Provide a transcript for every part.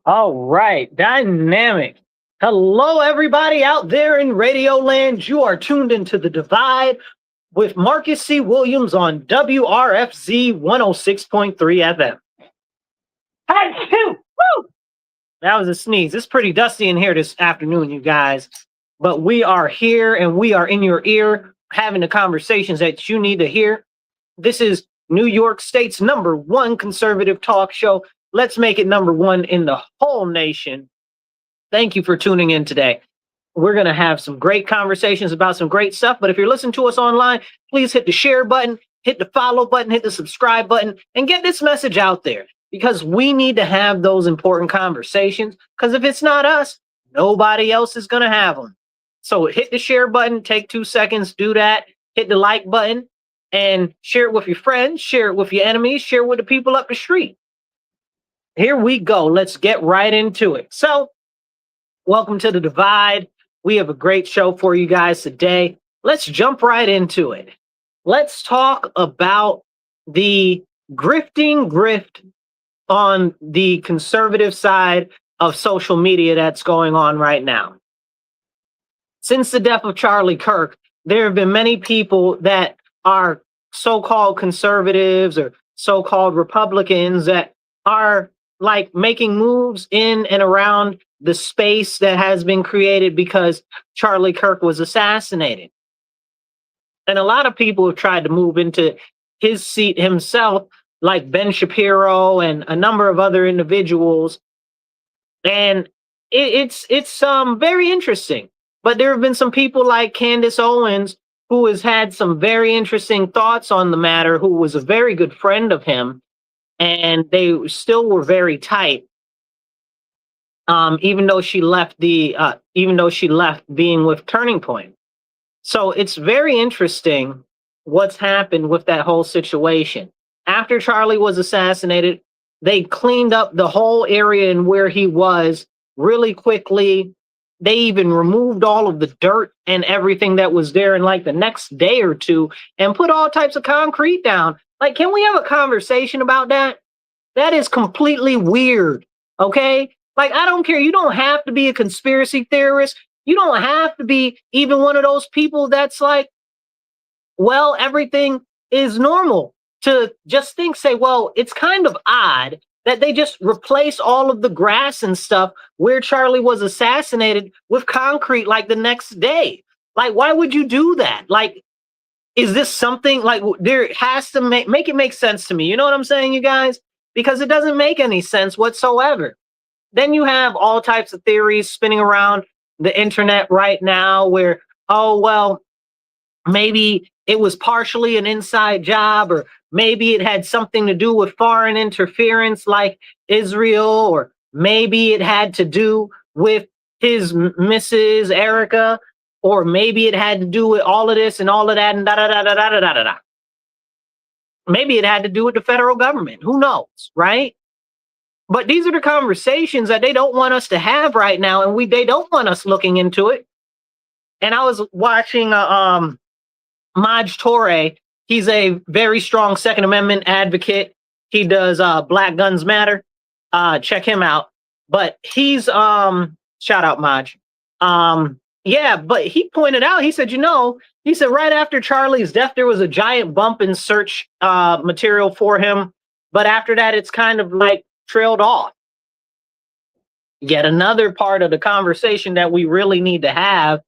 All right, dynamic. Hello, everybody out there in Radio Land. You are tuned into The Divide with Marcus C. Williams on WRFZ 106.3 FM. Woo! That was a sneeze. It's pretty dusty in here this afternoon, you guys. But we are here and we are in your ear having the conversations that you need to hear. This is New York State's #1 conservative talk show. Let's make it #1 in the whole nation. Thank you for tuning in today. We're going to have some great conversations about some great stuff. But if you're listening to us online, please hit the share button, hit the follow button, hit the subscribe button, and get this message out there because we need to have those important conversations. Because if it's not us, nobody else is going to have them. So hit the share button, take 2 seconds, do that, hit the like button, and share it with your friends, share it with your enemies, share it with the people up the street. Here we go. Let's get right into it. So, welcome to The Divide. We have a great show for you guys today. Let's jump right into it. Let's talk about the grift on the conservative side of social media that's going on right now. Since the death of Charlie Kirk, there have been many people that are so-called conservatives or so-called Republicans that are like making moves in and around the space that has been created because Charlie Kirk was assassinated. And a lot of people have tried to move into his seat himself, like Ben Shapiro and a number of other individuals. And it's very interesting. But there have been some people like Candace Owens, who has had some very interesting thoughts on the matter, who was a very good friend of him. And they still were very tight. Even though she left being with Turning Point. So it's very interesting what's happened with that whole situation. After Charlie was assassinated, they cleaned up the whole area and where he was really quickly. They even removed all of the dirt and everything that was there in like the next day or two and put all types of concrete down. Like, can we have a conversation about that? That is completely weird, okay? Like, I don't care. You don't have to be a conspiracy theorist. You don't have to be even one of those people that's like, well, everything is normal. To just say, well, it's kind of odd that they just replace all of the grass and stuff where Charlie was assassinated with concrete like the next day. Like, why would you do that? Like, is this something like there has to make it make sense to me? You know what I'm saying, you guys? Because it doesn't make any sense whatsoever. Then you have all types of theories spinning around the internet right now where, oh, well, maybe it was partially an inside job, or maybe it had something to do with foreign interference like Israel, or maybe it had to do with his Mrs. Erica, or maybe it had to do with all of this and all of that and da-da-da-da-da-da-da-da. Maybe it had to do with the federal government. Who knows, right? But these are the conversations that they don't want us to have right now, and they don't want us looking into it. And I was watching Maj Toure. He's a very strong Second Amendment advocate. He does Black Guns Matter. Check him out. But he's shout out Maj. Yeah, but he pointed out, he said, he said right after Charlie's death, there was a giant bump in search material for him. But after that, it's kind of like trailed off. Yet another part of the conversation that we really need to have,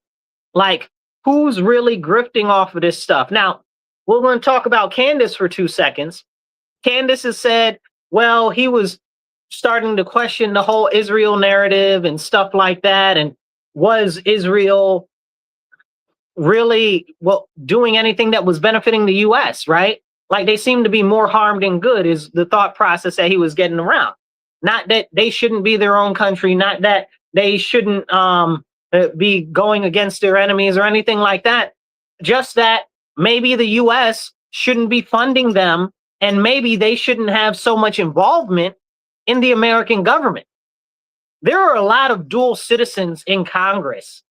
like, who's really grifting off of this stuff? Now, we're going to talk about Candace for 2 seconds. Candace has said, well, he was starting to question the whole Israel narrative and stuff like that. And was Israel really doing anything that was benefiting the U.S., right? Like, they seem to be more harm than good is the thought process that he was getting around. Not that they shouldn't be their own country, not that they shouldn't be going against their enemies or anything like that. Just that maybe the U.S. shouldn't be funding them, and maybe they shouldn't have so much involvement in the American government. There are a lot of dual citizens in Congress,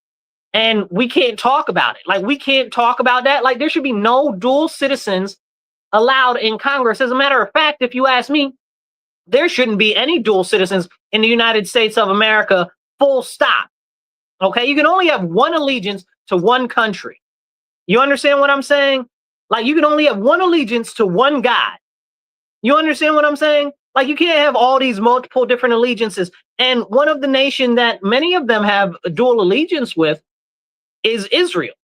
and we can't talk about it. Like, we can't talk about that. Like, there should be no dual citizens allowed in Congress. As a matter of fact, if you ask me, there shouldn't be any dual citizens in the United States of America, full stop. Okay, you can only have one allegiance to one country. You understand what I'm saying? Like, you can only have one allegiance to one God. You understand what I'm saying? Like, you can't have all these multiple different allegiances. And one of the nation that many of them have a dual allegiance with is Israel.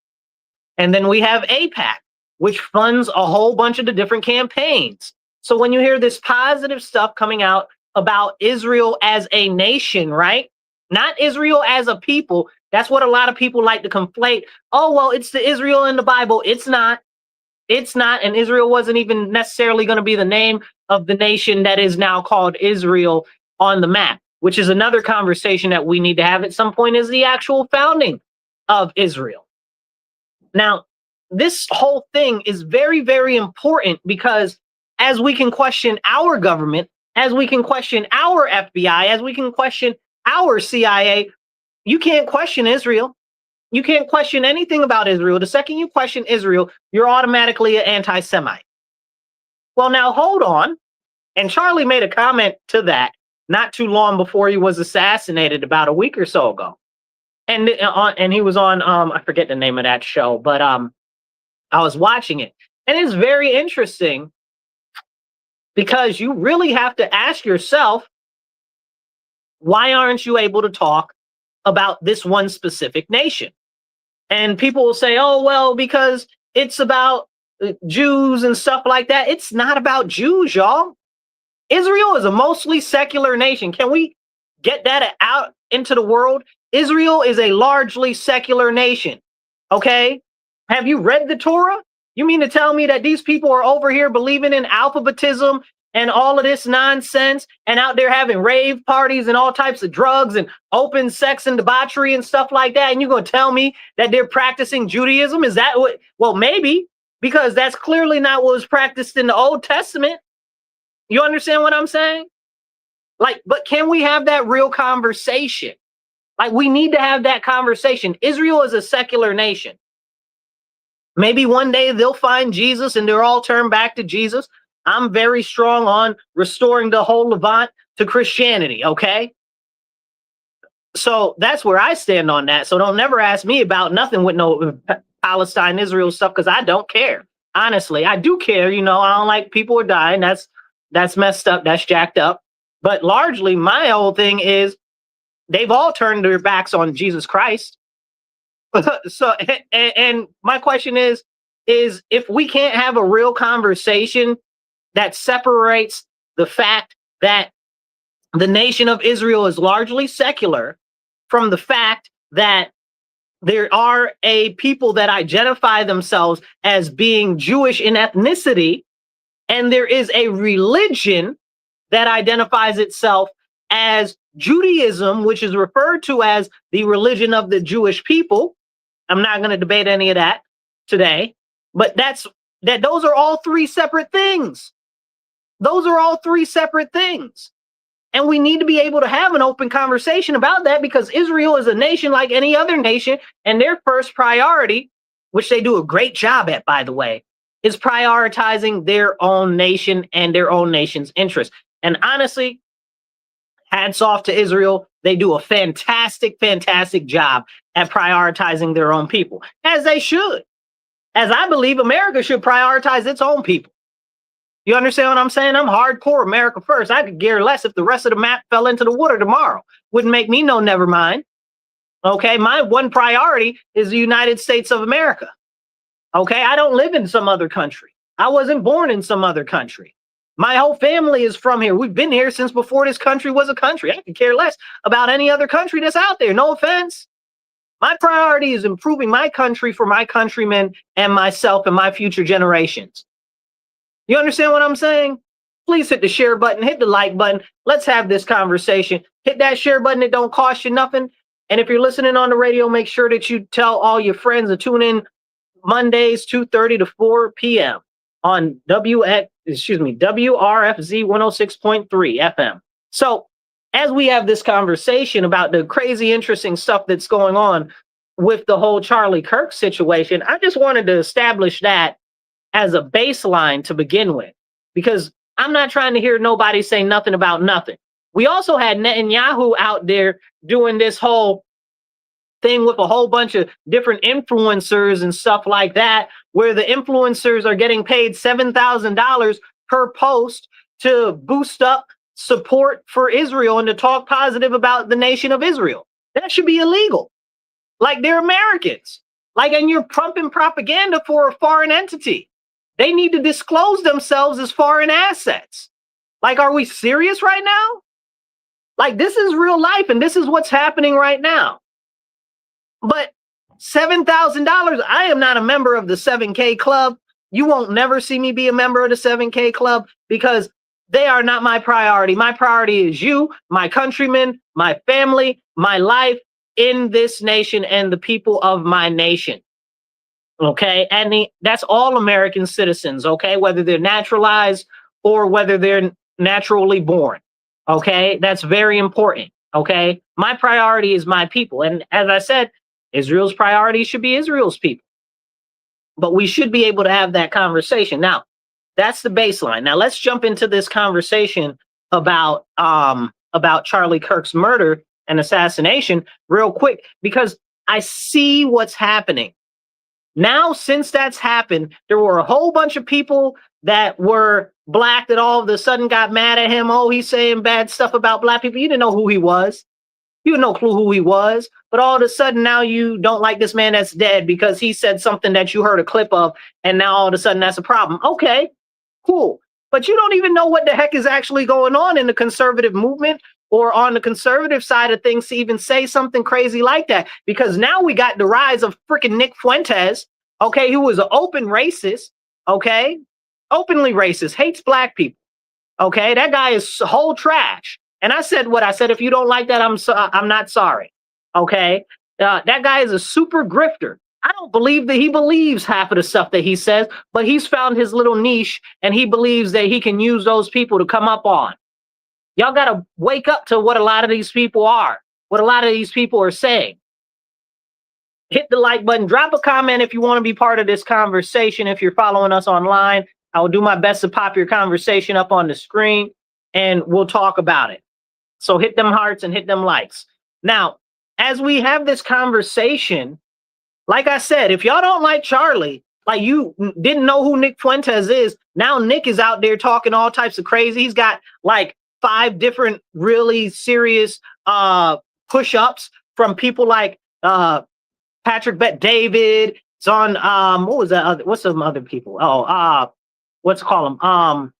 And then we have AIPAC, which funds a whole bunch of the different campaigns. So when you hear this positive stuff coming out about Israel as a nation, right? Not Israel as a people. That's what a lot of people like to conflate. Oh, well, it's the Israel in the Bible. It's not. It's not. And Israel wasn't even necessarily going to be the name of the nation that is now called Israel on the map, which is another conversation that we need to have at some point, is the actual founding of Israel. Now, this whole thing is very, very important, because as we can question our government, as we can question our FBI, as we can question our CIA, you can't question Israel. You can't question anything about Israel. The second you question Israel, you're automatically an anti-Semite. Well, now hold on. And Charlie made a comment to that not too long before he was assassinated, about a week or so ago. And he was on, I forget the name of that show, but I was watching it. And it's very interesting, because you really have to ask yourself, why aren't you able to talk about this one specific nation? And people will say, oh, well, because it's about Jews and stuff like that. It's not about Jews, y'all. Israel is a mostly secular nation. Can we get that out into the world? Israel is a largely secular nation. Okay? Have you read the Torah? You mean to tell me that these people are over here believing in alphabetism and all of this nonsense, and out there having rave parties and all types of drugs and open sex and debauchery and stuff like that? And you're going to tell me that they're practicing Judaism? Is that what? Well, maybe, because that's clearly not what was practiced in the Old Testament. You understand what I'm saying? Like, but can we have that real conversation? Like, we need to have that conversation. Israel is a secular nation. Maybe one day they'll find Jesus and they'll all turn back to Jesus. I'm very strong on restoring the whole Levant to Christianity, okay? So that's where I stand on that. So don't never ask me about nothing with no Palestine, Israel stuff, because I don't care. Honestly, I do care. You know, I don't like people are dying. That's messed up. That's jacked up. But largely, my whole thing is they've all turned their backs on Jesus Christ. So, and my question is if we can't have a real conversation that separates the fact that the nation of Israel is largely secular from the fact that there are a people that identify themselves as being Jewish in ethnicity, and there is a religion that identifies itself as Judaism, which is referred to as the religion of the Jewish people. I'm not going to debate any of that today, but those are all three separate things. Those are all three separate things. And we need to be able to have an open conversation about that, because Israel is a nation like any other nation, and their first priority, which they do a great job at, by the way, is prioritizing their own nation and their own nation's interests. And honestly, hats off to Israel. They do a fantastic, fantastic job at prioritizing their own people, as they should. As I believe America should prioritize its own people. You understand what I'm saying? I'm hardcore America first. I could care less if the rest of the map fell into the water tomorrow. Wouldn't make me no never mind. Okay, my one priority is the United States of America. Okay, I don't live in some other country. I wasn't born in some other country. My whole family is from here. We've been here since before this country was a country. I could care less about any other country that's out there. No offense. My priority is improving my country for my countrymen and myself and my future generations. You understand what I'm saying? Please hit the share button, hit the like button. Let's have this conversation. Hit that share button. It don't cost you nothing. And if you're listening on the radio, make sure that you tell all your friends to tune in Mondays, 2:30 to 4 p.m. on WRFZ 106.3 FM. So as we have this conversation about the crazy, interesting stuff that's going on with the whole Charlie Kirk situation, I just wanted to establish that as a baseline to begin with, because I'm not trying to hear nobody say nothing about nothing. We also had Netanyahu out there doing this whole thing with a whole bunch of different influencers and stuff like that, where the influencers are getting paid $7,000 per post to boost up support for Israel and to talk positive about the nation of Israel. That should be illegal. Like, they're Americans. Like, and you're pumping propaganda for a foreign entity. They need to disclose themselves as foreign assets. Like, are we serious right now? Like, this is real life, and this is what's happening right now. But $7,000, I am not a member of the 7K Club. You won't never see me be a member of the 7K Club because they are not my priority. My priority is you, my countrymen, my family, my life in this nation and the people of my nation. Okay, and that's all American citizens, okay, whether they're naturalized or whether they're naturally born. Okay, that's very important. Okay, my priority is my people. And as I said, Israel's priority should be Israel's people. But we should be able to have that conversation. Now, that's the baseline. Now, let's jump into this conversation about Charlie Kirk's murder and assassination real quick, because I see what's happening. Now, since that's happened, there were a whole bunch of people that were black that all of a sudden got mad at him. Oh, he's saying bad stuff about black people. You didn't know who he was. You had no clue who he was. But all of a sudden now you don't like this man that's dead because he said something that you heard a clip of. And now all of a sudden that's a problem. Okay, cool. But you don't even know what the heck is actually going on in the conservative movement or on the conservative side of things to even say something crazy like that. Because now we got the rise of freaking Nick Fuentes, okay, who was an open racist, okay, openly racist, hates black people, okay. That guy is whole trash. And I said what I said. If you don't like that, I'm not sorry, okay. That guy is a super grifter. I don't believe that he believes half of the stuff that he says, but he's found his little niche and he believes that he can use those people to come up on. Y'all got to wake up to what a lot of these people are, what a lot of these people are saying. Hit the like button, drop a comment if you want to be part of this conversation. If you're following us online, I will do my best to pop your conversation up on the screen and we'll talk about it. So hit them hearts and hit them likes. Now, as we have this conversation, like I said, if y'all don't like Charlie, like you didn't know who Nick Fuentes is, now Nick is out there talking all types of crazy. He's got like 5 different really serious push-ups from people like Patrick Bet David. It's on what was that what's some other people? What's call them?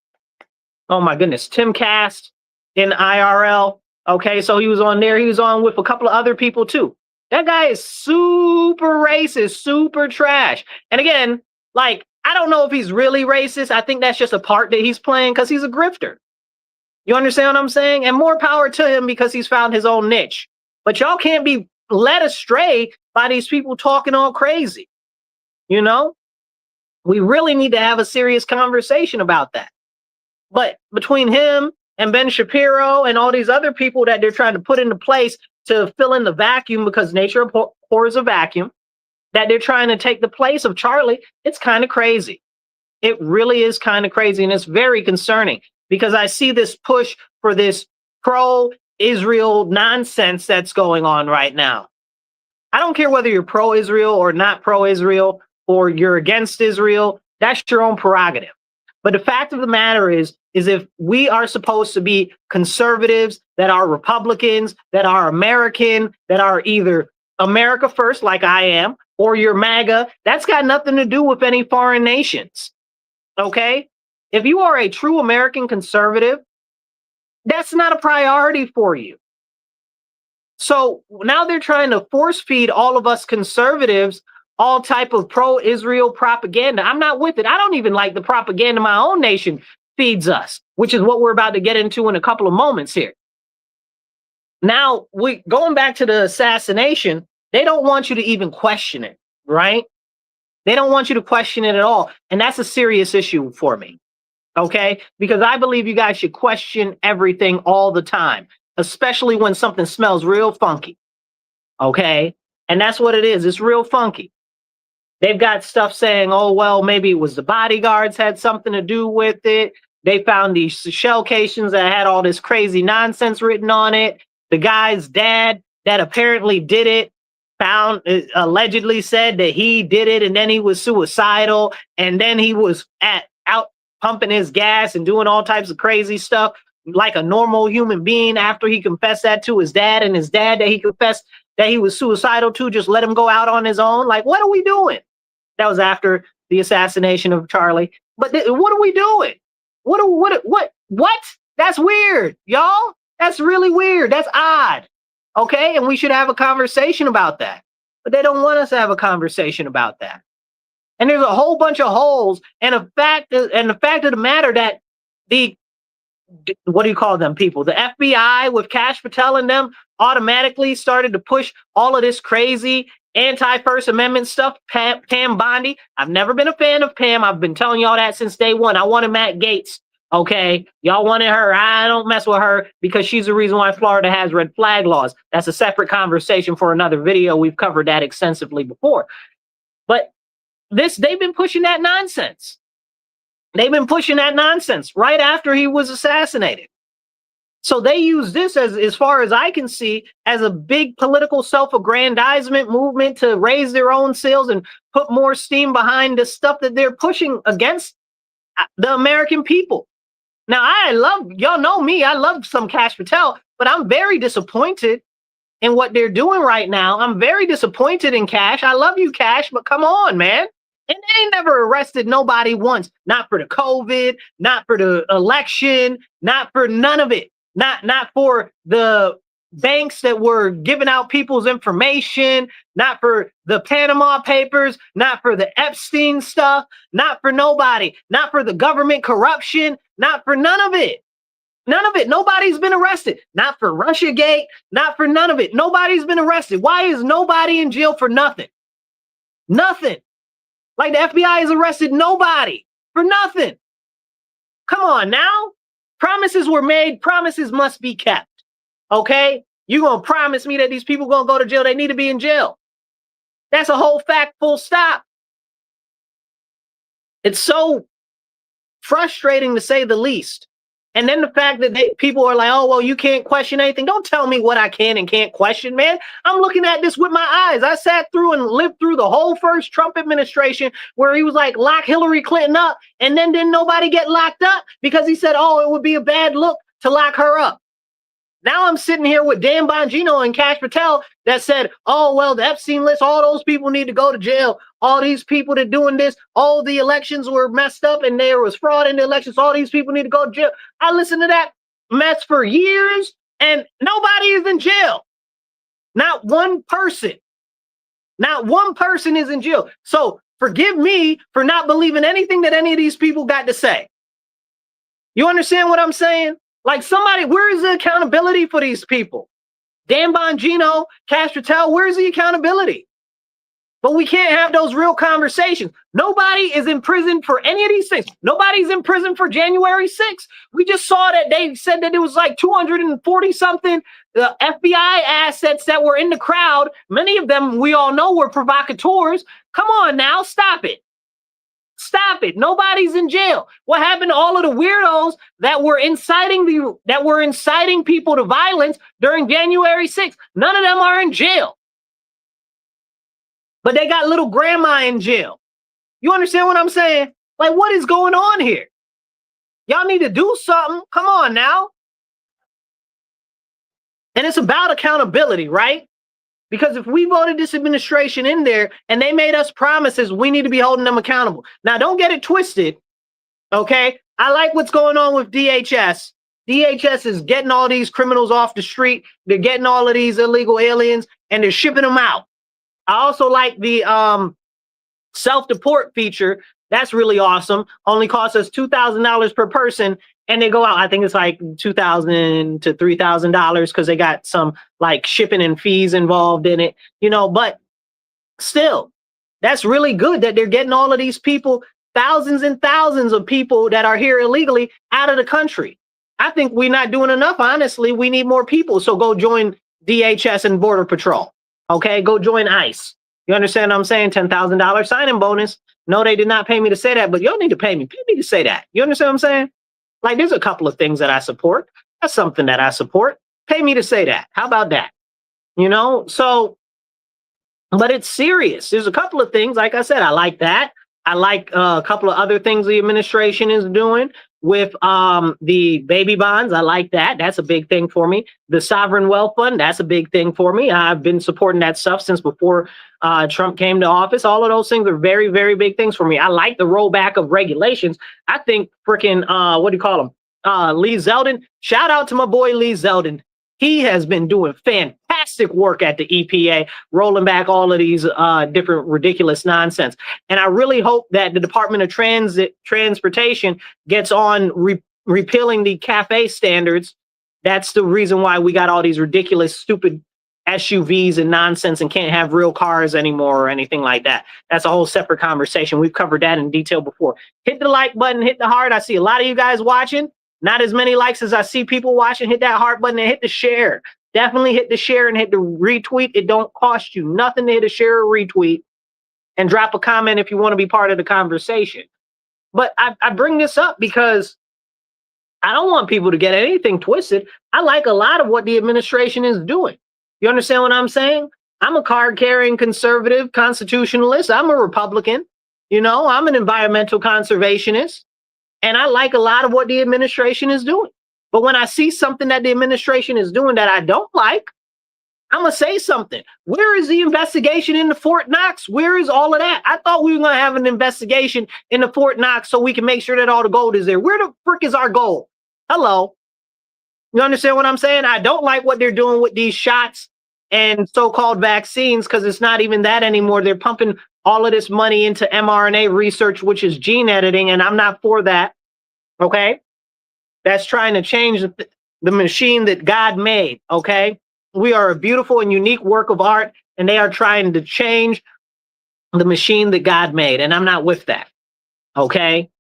Oh my goodness, Tim Cast in IRL. Okay, so he was on there. He was on with a couple of other people too. That guy is super racist, super trash. And again, like, I don't know if he's really racist. I think that's just a part that he's playing because he's a grifter. You understand what I'm saying? And more power to him because he's found his own niche. But y'all can't be led astray by these people talking all crazy. You know, we really need to have a serious conversation about that. But between him and Ben Shapiro and all these other people that they're trying to put into place to fill in the vacuum, because nature abhors a vacuum, that they're trying to take the place of Charlie, it's kind of crazy. It really is kind of crazy. And it's very concerning because I see this push for this pro-Israel nonsense that's going on right now. I don't care whether you're pro-Israel or not pro-Israel or you're against Israel. That's your own prerogative. But the fact of the matter is if we are supposed to be conservatives, that are Republicans, that are American, that are either America first, like I am, or you're MAGA, that's got nothing to do with any foreign nations. Okay? If you are a true American conservative, that's not a priority for you. So now they're trying to force feed all of us conservatives all type of pro-Israel propaganda. I'm not with it. I don't even like the propaganda my own nation feeds us, which is what we're about to get into in a couple of moments here. Now, going back to the assassination, they don't want you to even question it, right? They don't want you to question it at all. And that's a serious issue for me, okay? Because I believe you guys should question everything all the time, especially when something smells real funky, okay? And that's what it is. It's real funky. They've got stuff saying, oh, well, maybe it was the bodyguards had something to do with it. They found these shell casings that had all this crazy nonsense written on it. The guy's dad that apparently did it found allegedly said that he did it, and then he was suicidal, and then he was out pumping his gas and doing all types of crazy stuff like a normal human being after he confessed that to his dad, and his dad that he confessed that he was suicidal to just let him go out on his own. Like, what are we doing? That was after the assassination of Charlie. But what are we doing? What? That's weird, y'all. That's really weird. That's odd. Okay, and we should have a conversation about that. But they don't want us to have a conversation about that. And there's a whole bunch of holes. And the fact of the matter that what do you call them people? The FBI with Kash Patel and them automatically started to push all of this crazy anti-First Amendment stuff. Pam Bondi. I've never been a fan of Pam. I've been telling y'all that since day one. I wanted Matt Gaetz. Okay, y'all wanted her. I don't mess with her because she's the reason why Florida has red flag laws. That's a separate conversation for another video. We've covered that extensively before. But they've been pushing that nonsense. They've been pushing that nonsense right after he was assassinated. So they use this as far as I can see, as a big political self-aggrandizement movement to raise their own sales and put more steam behind the stuff that they're pushing against the American people. Now, y'all know me, I love some Kash Patel, but I'm very disappointed in what they're doing right now. I'm very disappointed in Kash. I love you, Kash, but come on, man. And they ain't never arrested nobody once. Not for the COVID, not for the election, not for none of it. Not for the banks that were giving out people's information, not for the Panama Papers, not for the Epstein stuff, not for nobody, not for the government corruption, not for none of it. None of it. Nobody's been arrested. Not for Russiagate, not for none of it. Nobody's been arrested. Why is nobody in jail for nothing? Nothing. Like the FBI has arrested nobody for nothing. Come on now. Promises were made. Promises must be kept. Okay? You gonna promise me that these people gonna go to jail? They need to be in jail. That's a whole fact, full stop. It's so frustrating to say the least. And then the fact that people are like, oh, well, you can't question anything. Don't tell me what I can and can't question, man. I'm looking at this with my eyes. I sat through and lived through the whole first Trump administration where he was like, lock Hillary Clinton up. And then didn't nobody get locked up because he said, oh, it would be a bad look to lock her up. Now I'm sitting here with Dan Bongino and Kash Patel that said, oh, well, the Epstein list, all those people need to go to jail. All these people that doing this, all the elections were messed up and there was fraud in the elections. All these people need to go to jail. I listened to that mess for years and nobody is in jail. Not one person. Not one person is in jail. So forgive me for not believing anything that any of these people got to say. You understand what I'm saying? Like somebody, where is the accountability for these people? Dan Bongino, Kash Patel, where's the accountability? But we can't have those real conversations. Nobody is in prison for any of these things. Nobody's in prison for January 6th. We just saw that they said that it was like 240 something FBI assets that were in the crowd. Many of them we all know were provocateurs. Come on now, stop it. Stop it. Nobody's in jail. What happened to all of the weirdos that were inciting people to violence during January 6th? None of them are in jail. But they got little grandma in jail. You understand what I'm saying? Like, what is going on here? Y'all need to do something. Come on now. And it's about accountability, right? Because if we voted this administration in there and they made us promises, we need to be holding them accountable. Now, don't get it twisted, okay? I like what's going on with DHS. DHS is getting all these criminals off the street. They're getting all of these illegal aliens and they're shipping them out. I also like the self-deport feature. That's really awesome. Only costs us $2,000 per person. And they go out, I think it's like $2,000 to $3,000 because they got some like shipping and fees involved in it, you know, but still, that's really good that they're getting all of these people, thousands and thousands of people that are here illegally out of the country. I think we're not doing enough, honestly. We need more people. So go join DHS and Border Patrol. Okay, go join ICE. You understand what I'm saying? $10,000 signing bonus. No, they did not pay me to say that, but y'all need to pay me. Pay me to say that. You understand what I'm saying? Like, there's a couple of things that I support. That's something that I support. Pay me to say that. How about that? You know, so, but it's serious. There's a couple of things, like I said, I like that. I like a couple of other things the administration is doing with the baby bonds. I like that. That's a big thing for me. The sovereign wealth fund, that's a big thing for me. I've been supporting that stuff since before Trump came to office. All of those things are very, very big things for me. I like the rollback of regulations. I think freaking, what do you call him? Lee Zeldin. Shout out to my boy Lee Zeldin. He has been doing fantastic work at the EPA, rolling back all of these different ridiculous nonsense. And I really hope that the Department of Transportation gets on repealing the CAFE standards. That's the reason why we got all these ridiculous, stupid SUVs and nonsense and can't have real cars anymore or anything like that. That's a whole separate conversation. We've covered that in detail before. Hit the like button, hit the heart. I see a lot of you guys watching. Not as many likes as I see people watching. Hit that heart button and hit the share. Definitely hit the share and hit the retweet. It don't cost you nothing to hit a share or retweet. And drop a comment if you want to be part of the conversation. But I bring this up because I don't want people to get anything twisted. I like a lot of what the administration is doing. You understand what I'm saying? I'm a card-carrying conservative constitutionalist. I'm a Republican. You know, I'm an environmental conservationist. And I like a lot of what the administration is doing. But when I see something that the administration is doing that I don't like, I'm going to say something. Where is the investigation into Fort Knox? Where is all of that? I thought we were going to have an investigation into Fort Knox so we can make sure that all the gold is there. Where the frick is our gold? Hello. You understand what I'm saying? I don't like what they're doing with these shots and so-called vaccines because it's not even that anymore. They're pumping all of this money into mRNA research, which is gene editing, and I'm not for that. Okay? That's trying to change the machine that God made. Okay? We are a beautiful and unique work of art, and they are trying to change the machine that God made, and I'm not with that. Okay?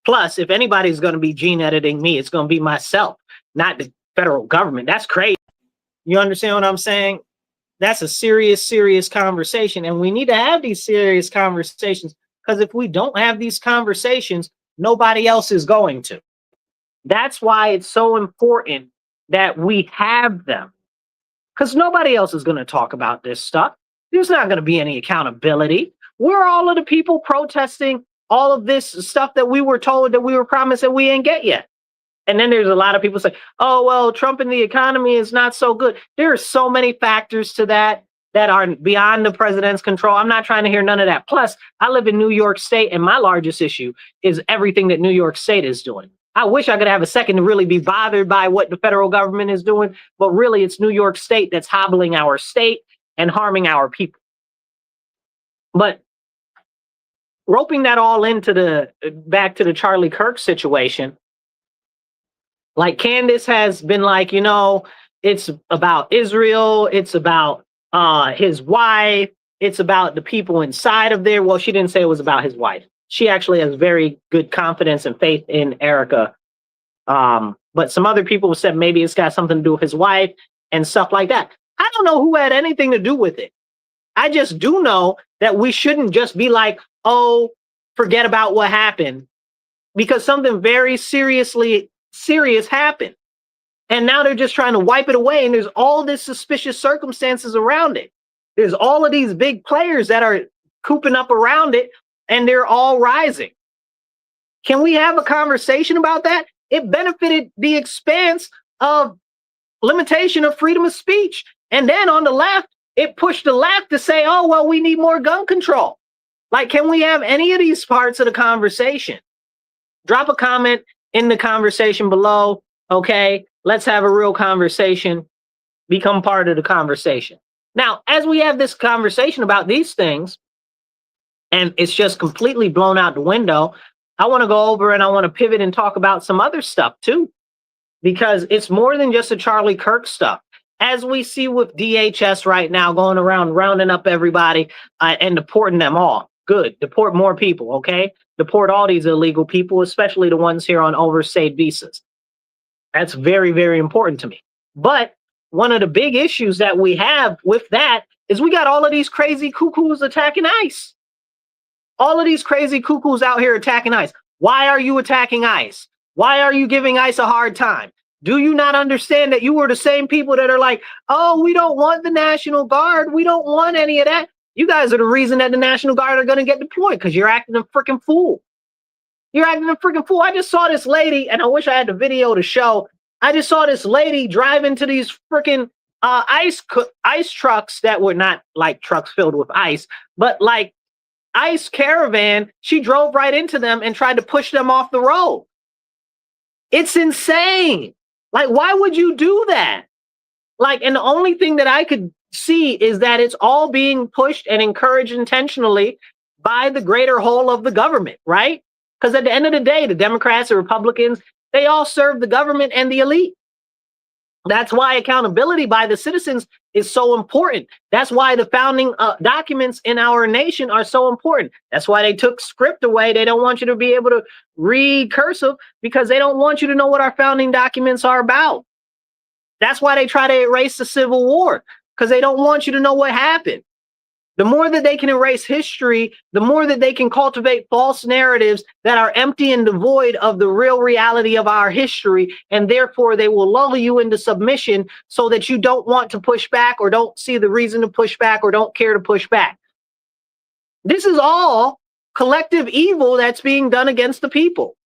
Plus, if anybody's going to be gene editing me, it's going to be myself, not the federal government. That's crazy. You understand what I'm saying? That's a serious, serious conversation, and we need to have these serious conversations because if we don't have these conversations, nobody else is going to. That's why it's so important that we have them because nobody else is going to talk about this stuff. There's not going to be any accountability. Where are all of the people protesting all of this stuff that we were told that we were promised that we ain't get yet? And then there's a lot of people say, oh, well, Trump and the economy is not so good. There are so many factors to that are beyond the president's control. I'm not trying to hear none of that. Plus, I live in New York State, and my largest issue is everything that New York State is doing. I wish I could have a second to really be bothered by what the federal government is doing, but really it's New York State that's hobbling our state and harming our people. But roping that all into back to the Charlie Kirk situation, like Candace has been like, you know, it's about Israel. It's about his wife. It's about the people inside of there. Well, she didn't say it was about his wife. She actually has very good confidence and faith in Erica. But some other people said maybe it's got something to do with his wife and stuff like that. I don't know who had anything to do with it. I just do know that we shouldn't just be like, oh, forget about what happened, because something very serious happened. And now they're just trying to wipe it away. And there's all this suspicious circumstances around it. There's all of these big players that are cooping up around it, and they're all rising. Can we have a conversation about that? It benefited the expanse of limitation of freedom of speech. And then on the left, it pushed the left to say, oh, well, we need more gun control. Like, can we have any of these parts of the conversation? Drop a comment in the conversation below. Okay, let's have a real conversation. Become part of the conversation. Now, as we have this conversation about these things, and it's just completely blown out the window, I want to go over and I want to pivot and talk about some other stuff too, because it's more than just the Charlie Kirk stuff. As we see with DHS right now going around rounding up everybody and deporting them all. Good. Deport more people, okay? Deport all these illegal people, especially the ones here on overstayed visas. That's very, very important to me. But one of the big issues that we have with that is we got all of these crazy cuckoos attacking ICE. All of these crazy cuckoos out here attacking ICE. Why are you attacking ICE? Why are you giving ICE a hard time? Do you not understand that you were the same people that are like, oh, we don't want the National Guard. We don't want any of that. You guys are the reason that the National Guard are going to get deployed because you're acting a freaking fool. You're acting a freaking fool. I just saw this lady, and I wish I had the video to show. I just saw this lady drive into these freaking ice trucks that were not like trucks filled with ice, but like ICE caravan. She drove right into them and tried to push them off the road. It's insane. Like, why would you do that? Like, and the only thing that I could see is that it's all being pushed and encouraged intentionally by the greater whole of the government, right? Because at the end of the day, the Democrats, the Republicans, they all serve the government and the elite. That's why accountability by the citizens is so important. That's why the founding documents in our nation are so important. That's why they took script away. They don't want you to be able to read cursive because they don't want you to know what our founding documents are about. That's why they try to erase the Civil War, because they don't want you to know what happened. The more that they can erase history, the more that they can cultivate false narratives that are empty and devoid of the real reality of our history. And therefore, they will lull you into submission so that you don't want to push back or don't see the reason to push back or don't care to push back. This is all collective evil that's being done against the people.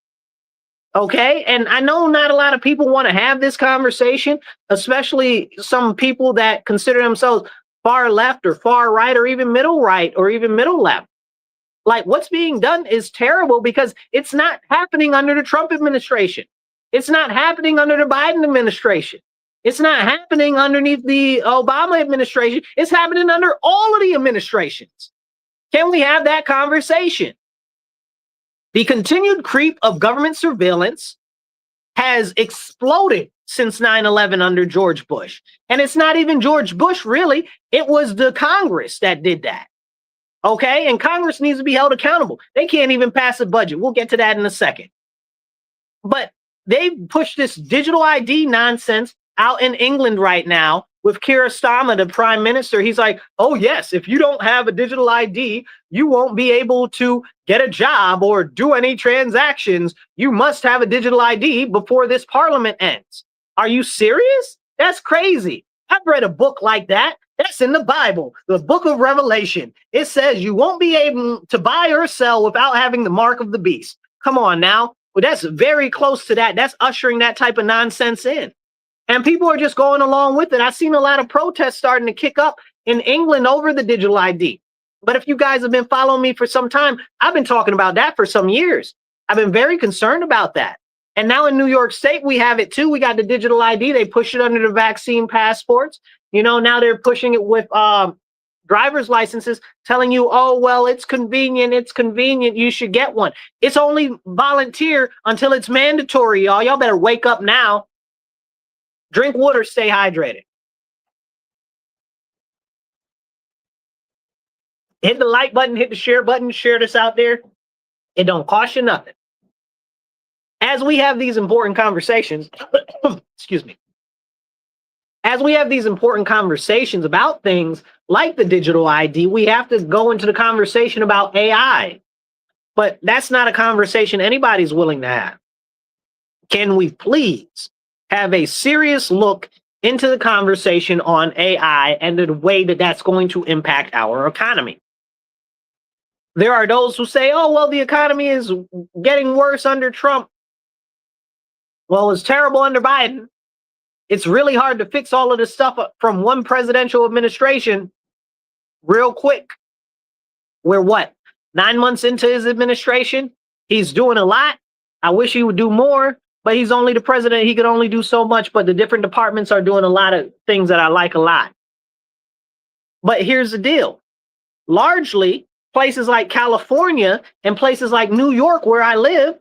Okay, and I know not a lot of people want to have this conversation, especially some people that consider themselves far left or far right or even middle right or even middle left. Like, what's being done is terrible because it's not happening under the Trump administration. It's not happening under the Biden administration. It's not happening underneath the Obama administration. It's happening under all of the administrations. Can we have that conversation? The continued creep of government surveillance has exploded since 9/11 under George Bush. And it's not even George Bush, really. It was the Congress that did that. Okay? And Congress needs to be held accountable. They can't even pass a budget. We'll get to that in a second. But they've pushed this digital ID nonsense out in England right now with Keir Starmer, the prime minister. He's like, oh, yes, if you don't have a digital ID, you won't be able to get a job or do any transactions. You must have a digital ID before this parliament ends. Are you serious? That's crazy. I've read a book like that. That's in the Bible, the book of Revelation. It says you won't be able to buy or sell without having the mark of the beast. Come on now. Well, that's very close to that. That's ushering that type of nonsense in. And people are just going along with it. I've seen a lot of protests starting to kick up in England over the digital ID. But if you guys have been following me for some time, I've been talking about that for some years. I've been very concerned about that. And now in New York State, we have it too. We got the digital ID. They push it under the vaccine passports. You know, now they're pushing it with driver's licenses, telling you, oh, well, it's convenient. It's convenient. You should get one. It's only volunteer until it's mandatory, y'all. Y'all better wake up now. Drink water, stay hydrated. Hit the like button, hit the share button, share this out there. It don't cost you nothing. As we have these important conversations, excuse me, as we have these important conversations about things like the digital ID, we have to go into the conversation about AI. But that's not a conversation anybody's willing to have. Can we please have a serious look into the conversation on AI and the way that that's going to impact our economy? There are those who say, oh, well, the economy is getting worse under Trump. Well, it's terrible under Biden. It's really hard to fix all of this stuff from one presidential administration real quick. We're what, 9 months into his administration? He's doing a lot. I wish he would do more. But he's only the president. He could only do so much. But the different departments are doing a lot of things that I like a lot. But here's the deal. Largely, places like California and places like New York, where I live,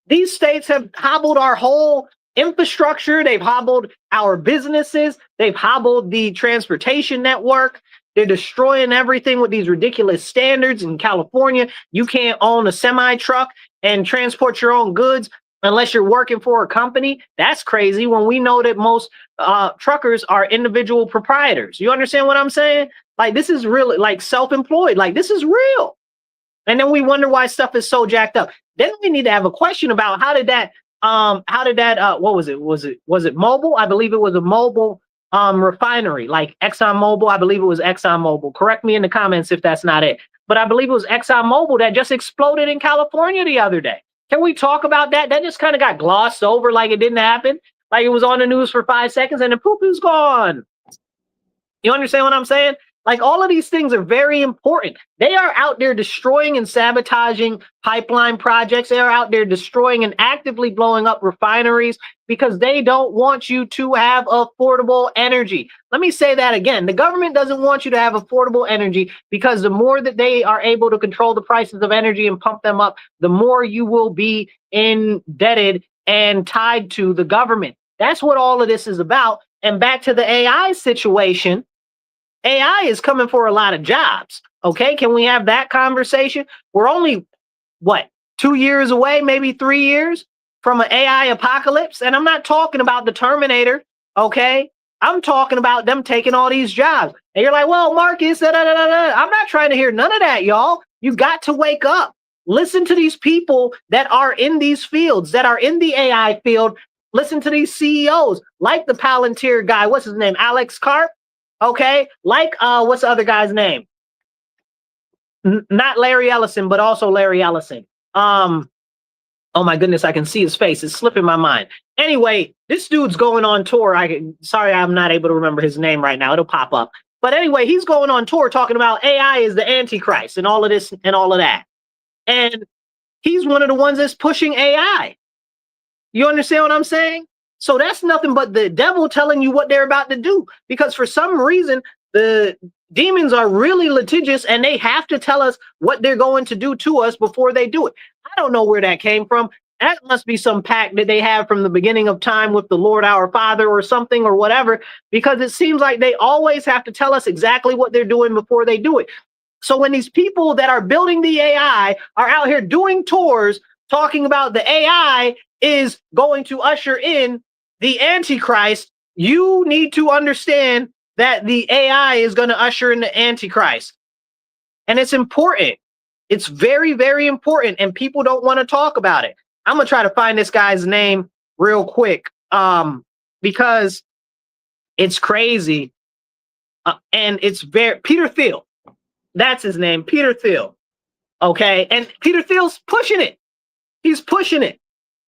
these states have hobbled our whole infrastructure. They've hobbled our businesses. They've hobbled the transportation network. They're destroying everything with these ridiculous standards. In California, you can't own a semi-truck and transport your own goods unless you're working for a company. That's crazy when we know that most truckers are individual proprietors. You understand what I'm saying? Like, this is really like self-employed. Like, this is real. And then we wonder why stuff is so jacked up. Then we need to have a question about how did that what was it? Was it Mobil? I believe it was a Mobil refinery, like Exxon Mobil. I believe it was Exxon Mobil. Correct me in the comments if that's not it. But I believe it was Exxon Mobil that just exploded in California the other day. Can we talk about that? That just kind of got glossed over like it didn't happen. Like it was on the news for 5 seconds and the poop is gone. You understand what I'm saying? Like, all of these things are very important. They are out there destroying and sabotaging pipeline projects. They are out there destroying and actively blowing up refineries because they don't want you to have affordable energy. Let me say that again. The government doesn't want you to have affordable energy because the more that they are able to control the prices of energy and pump them up, the more you will be indebted and tied to the government. That's what all of this is about. And back to the AI situation. AI is coming for a lot of jobs. Okay, can we have that conversation? We're only, 2 years away, maybe 3 years from an AI apocalypse. And I'm not talking about the Terminator, okay? I'm talking about them taking all these jobs. And you're like, well, Marcus, I'm not trying to hear none of that, y'all. You got to wake up. Listen to these people that are in these fields, that are in the AI field. Listen to these CEOs, like the Palantir guy. What's his name? Alex Karp. Okay, like what's the other guy's name? Not Larry Ellison, but also Larry Ellison. Oh my goodness, I can see his face. It's slipping my mind. Anyway, this dude's going on tour. Sorry, I'm not able to remember his name right now. It'll pop up. But anyway, he's going on tour talking about AI is the Antichrist and all of this and all of that. And he's one of the ones that's pushing AI. You understand what I'm saying? So that's nothing but the devil telling you what they're about to do. Because for some reason, the demons are really litigious and they have to tell us what they're going to do to us before they do it. I don't know where that came from. That must be some pact that they have from the beginning of time with the Lord our Father or something or whatever, because it seems like they always have to tell us exactly what they're doing before they do it. So when these people that are building the AI are out here doing tours talking about the AI is going to usher in the Antichrist, you need to understand that the AI is going to usher in the Antichrist. And it's important. It's very, very important. And people don't want to talk about it. I'm going to try to find this guy's name real quick because it's crazy. And it's very, Peter Thiel. That's his name, Peter Thiel. Okay. And Peter Thiel's pushing it. He's pushing it.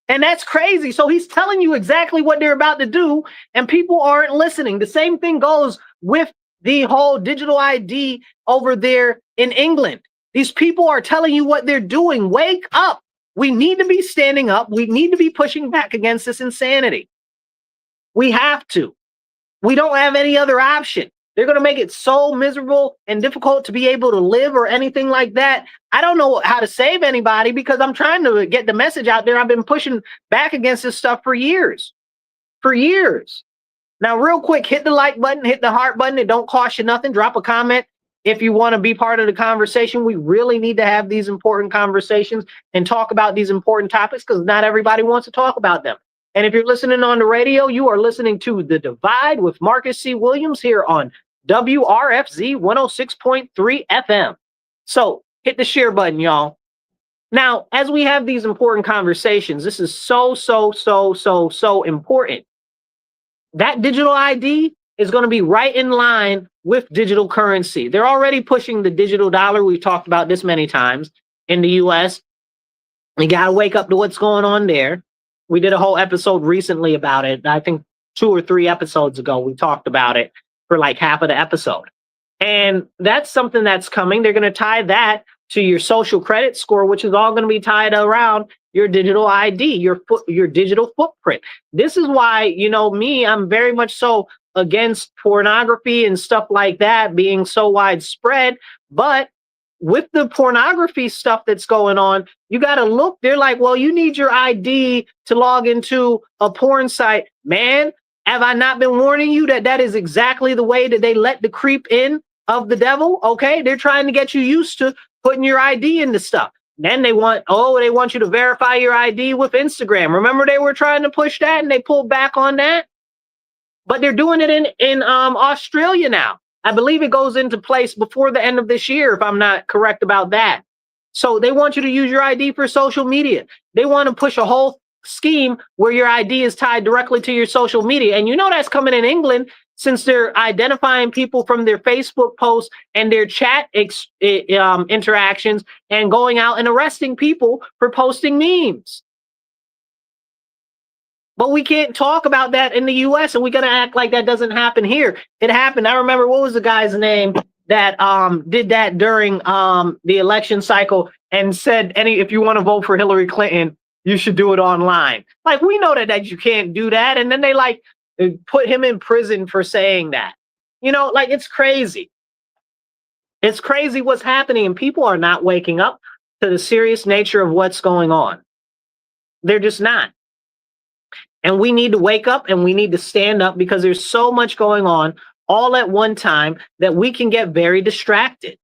And that's crazy. So he's telling you exactly what they're about to do, and people aren't listening. The same thing goes with the whole digital ID over there in England. These people are telling you what they're doing. Wake up. We need to be standing up. We need to be pushing back against this insanity. We have to. We don't have any other option. They're going to make it so miserable and difficult to be able to live or anything like that. I don't know how to save anybody because I'm trying to get the message out there. I've been pushing back against this stuff for years. For years. Now, real quick, hit the like button, hit the heart button. It don't cost you nothing. Drop a comment if you want to be part of the conversation. We really need to have these important conversations and talk about these important topics because not everybody wants to talk about them. And if you're listening on the radio, you are listening to The Divide with Marcus C. Williams here on WRFZ 106.3 FM. So hit the share button, y'all. Now, as we have these important conversations, this is so important. That digital ID is going to be right in line with digital currency. They're already pushing the digital dollar. We've talked about this many times in the US. We got to wake up to what's going on there. We did a whole episode recently about it. I think 2 or 3 episodes ago, we talked about it for like half of the episode. And that's something that's coming. They're going to tie that to your social credit score, which is all going to be tied around your digital ID, your digital footprint. This is why, I'm very much so against pornography and stuff like that being so widespread. But with the pornography stuff that's going on, you got to look. They're like, well, you need your ID to log into a porn site. Man, have I not been warning you that is exactly the way that they let the creep in of the devil? Okay, they're trying to get you used to putting your ID into stuff. Then they want you to verify your ID with Instagram. Remember they were trying to push that and they pulled back on that? But they're doing it in Australia now. I believe it goes into place before the end of this year, if I'm not correct about that. So they want you to use your ID for social media. They want to push a whole scheme where your ID is tied directly to your social media. And you know that's coming in England, since they're identifying people from their Facebook posts and their chat interactions and going out and arresting people for posting memes. But we can't talk about that in the US, and we got to act like that doesn't happen here. It happened. I remember, what was the guy's name that did that during the election cycle and said, if you want to vote for Hillary Clinton, you should do it online. Like, we know that you can't do that. And then they put him in prison for saying that. You know, like, it's crazy. It's crazy what's happening, and people are not waking up to the serious nature of what's going on. They're just not. And we need to wake up, and we need to stand up, because there's so much going on all at one time that we can get very distracted.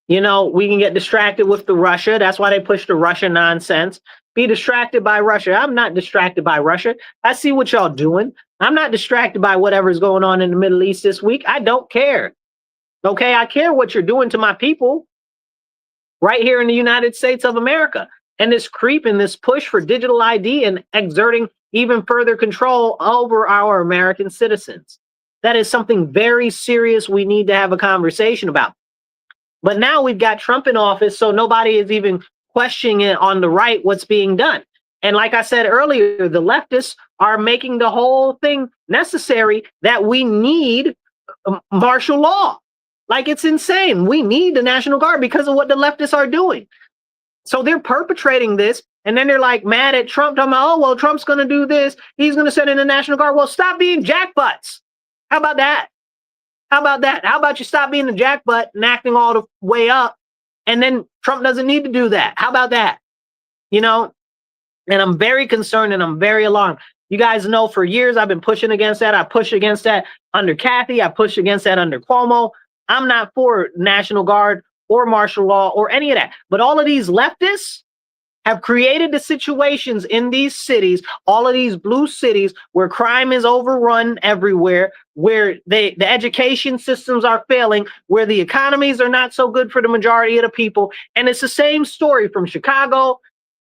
You know, we can get distracted with the Russia. That's why they push the Russia nonsense. Be distracted by Russia. I'm not distracted by Russia. I see what y'all doing. I'm not distracted by whatever's going on in the Middle East this week. I don't care. Okay, I care what you're doing to my people right here in the United States of America. And this creep and this push for digital ID and exerting even further control over our American citizens. That is something very serious we need to have a conversation about. But now we've got Trump in office, so nobody is even questioning it on the right what's being done. And like I said earlier, the leftists are making the whole thing necessary that we need martial law. Like, it's insane. We need the National Guard because of what the leftists are doing. So they're perpetrating this, and then they're like mad at Trump, talking about, oh, well, Trump's going to do this. He's going to send in the National Guard. Well, stop being jackbutts. How about that? How about that? How about you stop being a jackbutt and acting all the way up, and then Trump doesn't need to do that? How about that? You know, and I'm very concerned and I'm very alarmed. You guys know for years I've been pushing against that. I pushed against that under Kathy. I pushed against that under Cuomo. I'm not for National Guard or martial law or any of that. But all of these leftists have created the situations in these cities, all of these blue cities, where crime is overrun everywhere, where the education systems are failing, where the economies are not so good for the majority of the people. And it's the same story from Chicago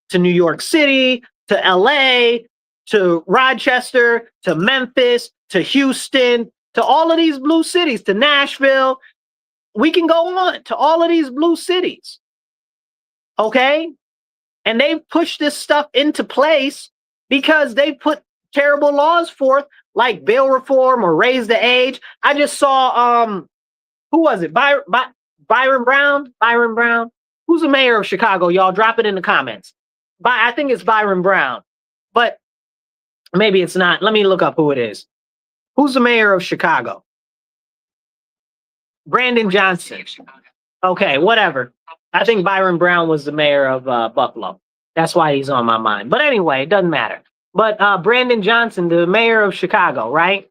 to New York City to LA to Rochester to Memphis to Houston to all of these blue cities, to Nashville. We can go on to all of these blue cities. Okay? And they've pushed this stuff into place because they put terrible laws forth, like bail reform or raise the age. I just saw, who was it? Byron Brown? Byron Brown? Who's the mayor of Chicago? Y'all drop it in the comments. I think it's Byron Brown, but maybe it's not. Let me look up who it is. Who's the mayor of Chicago? Brandon Johnson. Okay, whatever. I think Byron Brown was the mayor of Buffalo. That's why he's on my mind. But anyway, it doesn't matter. But Brandon Johnson, the mayor of Chicago, right?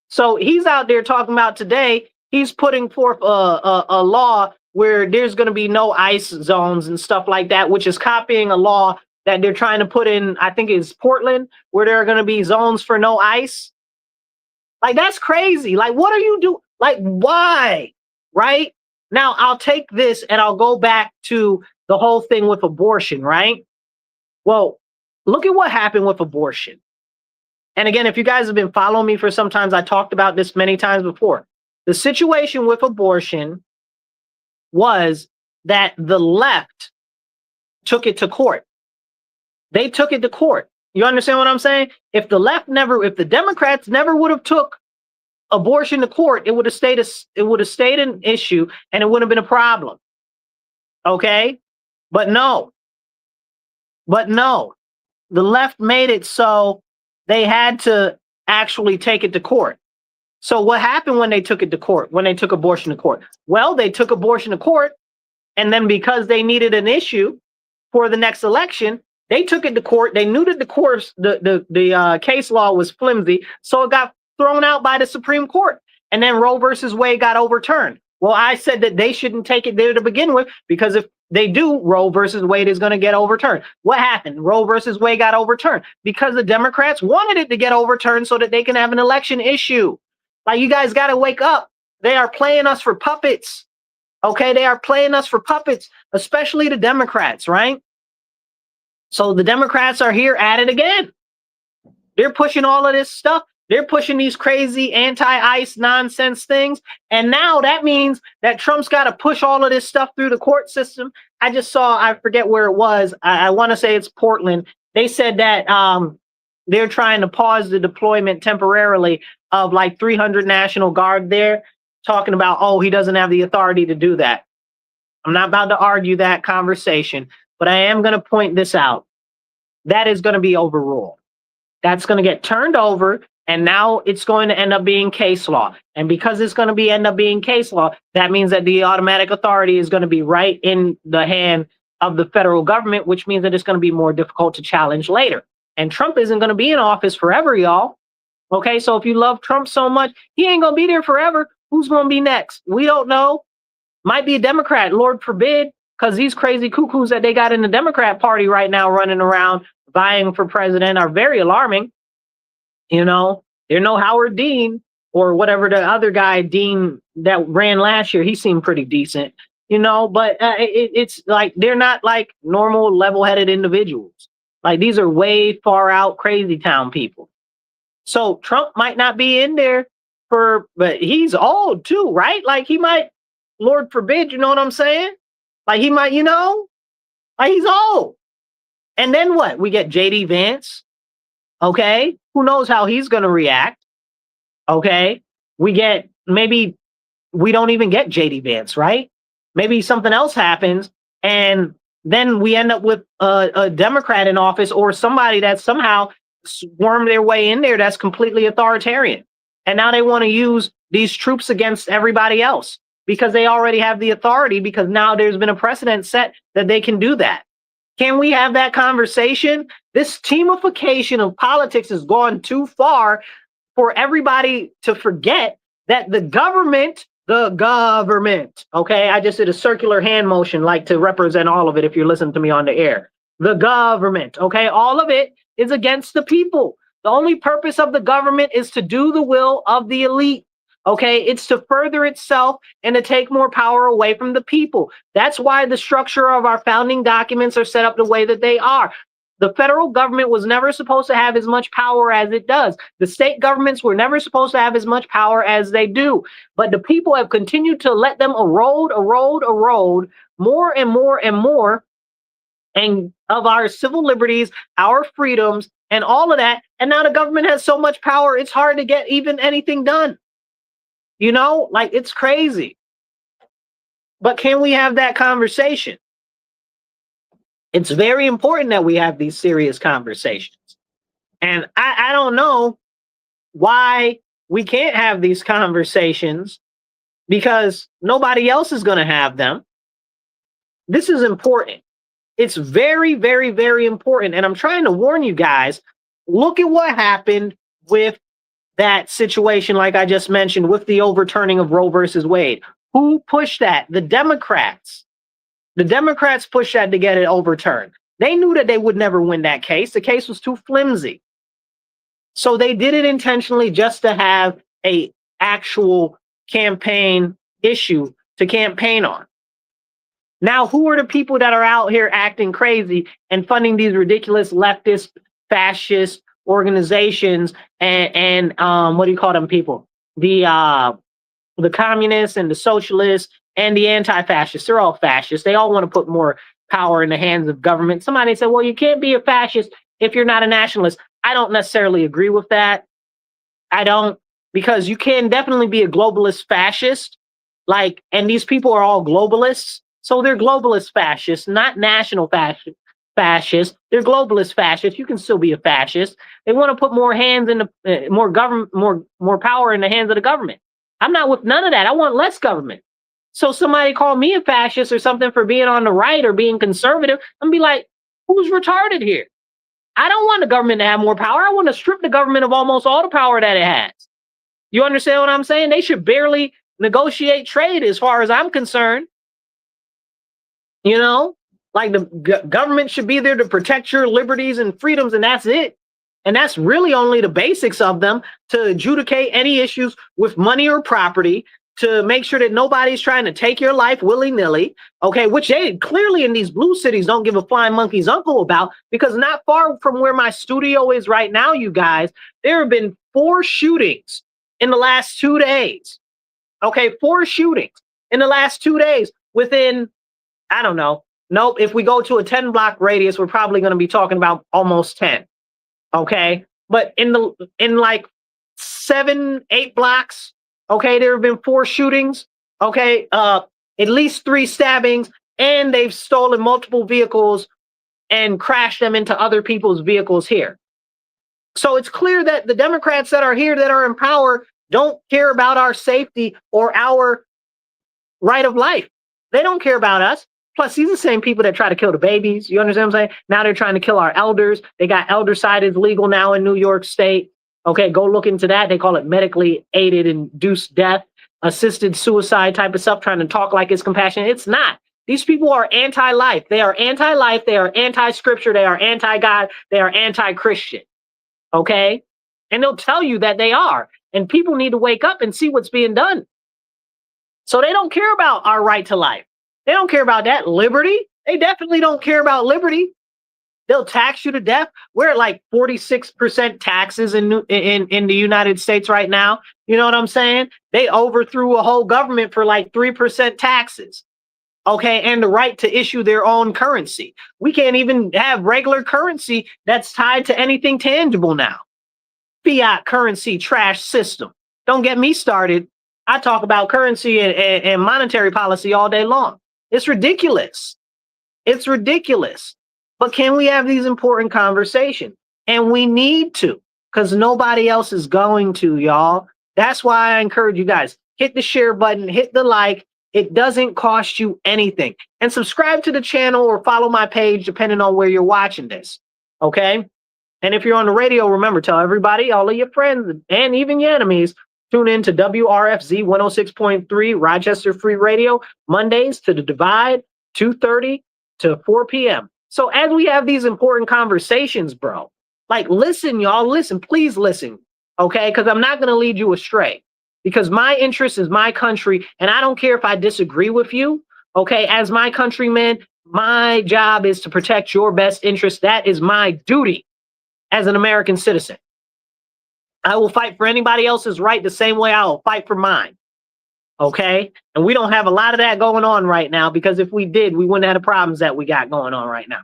So he's out there talking about today, he's putting forth a law where there's going to be no ICE zones and stuff like that, which is copying a law that they're trying to put in, I think it's Portland, where there are going to be zones for no ICE. Like, that's crazy. Like, what are you doing? Like, why? Right? Now, I'll take this and I'll go back to the whole thing with abortion, right? Well, look at what happened with abortion. And again, if you guys have been following me for some time, I talked about this many times before. The situation with abortion was that the left took it to court. They took it to court. You understand what I'm saying? If the Democrats never would have took abortion to court, it would have stayed an issue and it wouldn't have been a problem. Okay? But no, the left made it so they had to actually take it to court. So what happened when they took it to court, when they took abortion to court? Well, they took abortion to court, and then because they needed an issue for the next election, they took it to court. They knew that the case law was flimsy, so it got thrown out by the Supreme Court. And then Roe versus Wade got overturned. Well, I said that they shouldn't take it there to begin with, because if they do, Roe versus Wade is going to get overturned. What happened? Roe versus Wade got overturned because the Democrats wanted it to get overturned so that they can have an election issue. Like, you guys got to wake up. They are playing us for puppets. Okay, they are playing us for puppets, especially the Democrats, right? So the Democrats are here at it again. They're pushing all of this stuff. They're pushing these crazy anti-ICE nonsense things. And now that means that Trump's got to push all of this stuff through the court system. I just saw, I forget where it was. I want to say it's Portland. They said that they're trying to pause the deployment temporarily of like 300 National Guard there, talking about, oh, he doesn't have the authority to do that. I'm not about to argue that conversation, but I am going to point this out. That is going to be overruled. That's going to get turned over, and now it's going to end up being case law. And because it's going to end up being case law, that means that the automatic authority is going to be right in the hand of the federal government, which means that it's going to be more difficult to challenge later. And Trump isn't going to be in office forever, y'all. Okay, so if you love Trump so much, he ain't going to be there forever. Who's going to be next? We don't know. Might be a Democrat, Lord forbid, because these crazy cuckoos that they got in the Democrat Party right now running around vying for president are very alarming. You know, there's no Howard Dean or whatever the other guy, Dean, that ran last year. He seemed pretty decent, you know, but it's like they're not like normal level-headed individuals. Like these are way far out crazy town people. So Trump might not be in there but he's old too, right? Like he might, Lord forbid, you know what I'm saying? Like he might, you know, like he's old. And then what? We get J.D. Vance. Okay. Who knows how he's going to react? Okay. We get, maybe we don't even get J.D. Vance, right? Maybe something else happens. And then we end up with a Democrat in office or somebody that somehow swarmed their way in there that's completely authoritarian. And now they want to use these troops against everybody else because they already have the authority, because now there's been a precedent set that they can do that. Can we have that conversation? This teamification of politics has gone too far for everybody to forget that the government, okay, I just did a circular hand motion like to represent all of it if you're listening to me on the air. The government, okay, all of it is against the people. The only purpose of the government is to do the will of the elite. Okay, it's to further itself and to take more power away from the people. That's why the structure of our founding documents are set up the way that they are. The federal government was never supposed to have as much power as it does. The state governments were never supposed to have as much power as they do. But the people have continued to let them erode more and more and more and of our civil liberties, our freedoms, and all of that. And now the government has so much power, it's hard to get even anything done. You know, like it's crazy. But can we have that conversation? It's very important that we have these serious conversations. And I don't know why we can't have these conversations, because nobody else is going to have them. This is important. It's very, very, very important. And I'm trying to warn you guys, look at what happened with that situation, like I just mentioned, with the overturning of Roe versus Wade. Who pushed that? The Democrats. The Democrats pushed that to get it overturned. They knew that they would never win that case. The case was too flimsy. So they did it intentionally just to have a actual campaign issue to campaign on. Now, who are the people that are out here acting crazy and funding these ridiculous leftist, fascist organizations and what do you call them people? The communists and the socialists and the anti-fascists. They're all fascists. They all want to put more power in the hands of government. Somebody said, well, you can't be a fascist if you're not a nationalist. I don't necessarily agree with that. I don't, because you can definitely be a globalist fascist. Like, and these people are all globalists. So they're globalist fascists, not national fascists. They're globalist fascists. You can still be a fascist. They want to put more hands in the more government, more power in the hands of the government. I'm not with none of that. I want less government. So somebody call me a fascist or something for being on the right or being conservative, I'm be like, who's retarded here? I don't want the government to have more power. I want to strip the government of almost all the power that it has. You understand what I'm saying? They should barely negotiate trade as far as I'm concerned. You know, like the government should be there to protect your liberties and freedoms, and that's it. And that's really only the basics of them, to adjudicate any issues with money or property, to make sure that nobody's trying to take your life willy-nilly, okay, which they clearly in these blue cities don't give a flying monkey's uncle about, because not far from where my studio is right now, you guys, there have been 4 shootings in the last 2 days. Okay, 4 shootings in the last 2 days within, I don't know. Nope, if we go to a 10-block radius, we're probably going to be talking about almost 10. Okay, but in like 7, 8 blocks, okay, there have been 4 shootings, okay, at least 3 stabbings, and they've stolen multiple vehicles and crashed them into other people's vehicles here. So it's clear that the Democrats that are here, that are in power, don't care about our safety or our right of life. They don't care about us. Plus, these are the same people that try to kill the babies. You understand what I'm saying? Now they're trying to kill our elders. They got eldercide is legal now in New York State. Okay, go look into that. They call it medically aided induced death, assisted suicide type of stuff, trying to talk like it's compassionate. It's not. These people are anti-life. They are anti-life. They are anti-scripture. They are anti-God. They are anti-Christian. Okay? And they'll tell you that they are. And people need to wake up and see what's being done. So they don't care about our right to life. They don't care about that. Liberty? They definitely don't care about liberty. They'll tax you to death. We're at like 46% taxes in the United States right now. You know what I'm saying? They overthrew a whole government for like 3% taxes. Okay, and the right to issue their own currency. We can't even have regular currency that's tied to anything tangible now. Fiat currency trash system. Don't get me started. I talk about currency and monetary policy all day long. It's ridiculous. It's ridiculous. But can we have these important conversations? And we need to, because nobody else is going to, y'all. That's why I encourage you guys, hit the share button, hit the like. It doesn't cost you anything. And subscribe to the channel or follow my page, depending on where you're watching this. Okay? And if you're on the radio, remember, tell everybody, all of your friends, and even your enemies, tune in to WRFZ 106.3 Rochester Free Radio, Mondays to the Divide, 2:30 to 4 p.m. So as we have these important conversations, bro, like, listen, y'all, listen, please listen, okay? Because I'm not going to lead you astray, because my interest is my country, and I don't care if I disagree with you, okay? As my countrymen, my job is to protect your best interest. That is my duty as an American citizen. I will fight for anybody else's right the same way I will fight for mine. Okay? And we don't have a lot of that going on right now, because if we did, we wouldn't have the problems that we got going on right now.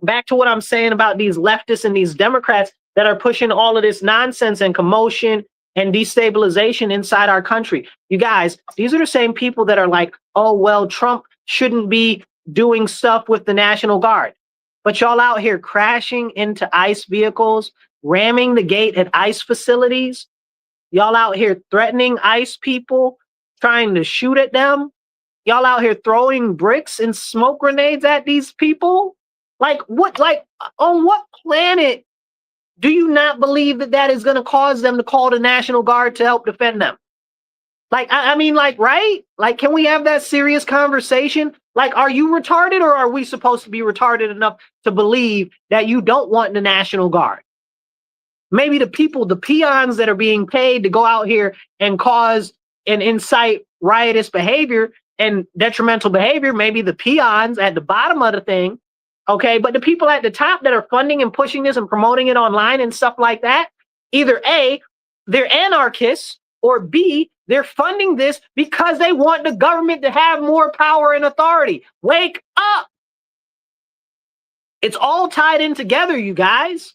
Back to what I'm saying about these leftists and these Democrats that are pushing all of this nonsense and commotion and destabilization inside our country. You guys, these are the same people that are like, oh, well, Trump shouldn't be doing stuff with the National Guard. But y'all out here crashing into ICE vehicles, ramming the gate at ICE facilities. Y'all out here threatening ICE people, trying to shoot at them. Y'all out here throwing bricks and smoke grenades at these people. Like, what, like, on what planet do you not believe that that is going to cause them to call the National Guard to help defend them? Like, I mean, like, right? Like, can we have that serious conversation? Like, are you retarded, or are we supposed to be retarded enough to believe that you don't want the National Guard? Maybe the people, the peons that are being paid to go out here and cause and incite riotous behavior and detrimental behavior, maybe the peons at the bottom of the thing, okay? But the people at the top that are funding and pushing this and promoting it online and stuff like that, either A, they're anarchists, or B, they're funding this because they want the government to have more power and authority. Wake up! It's all tied in together, you guys.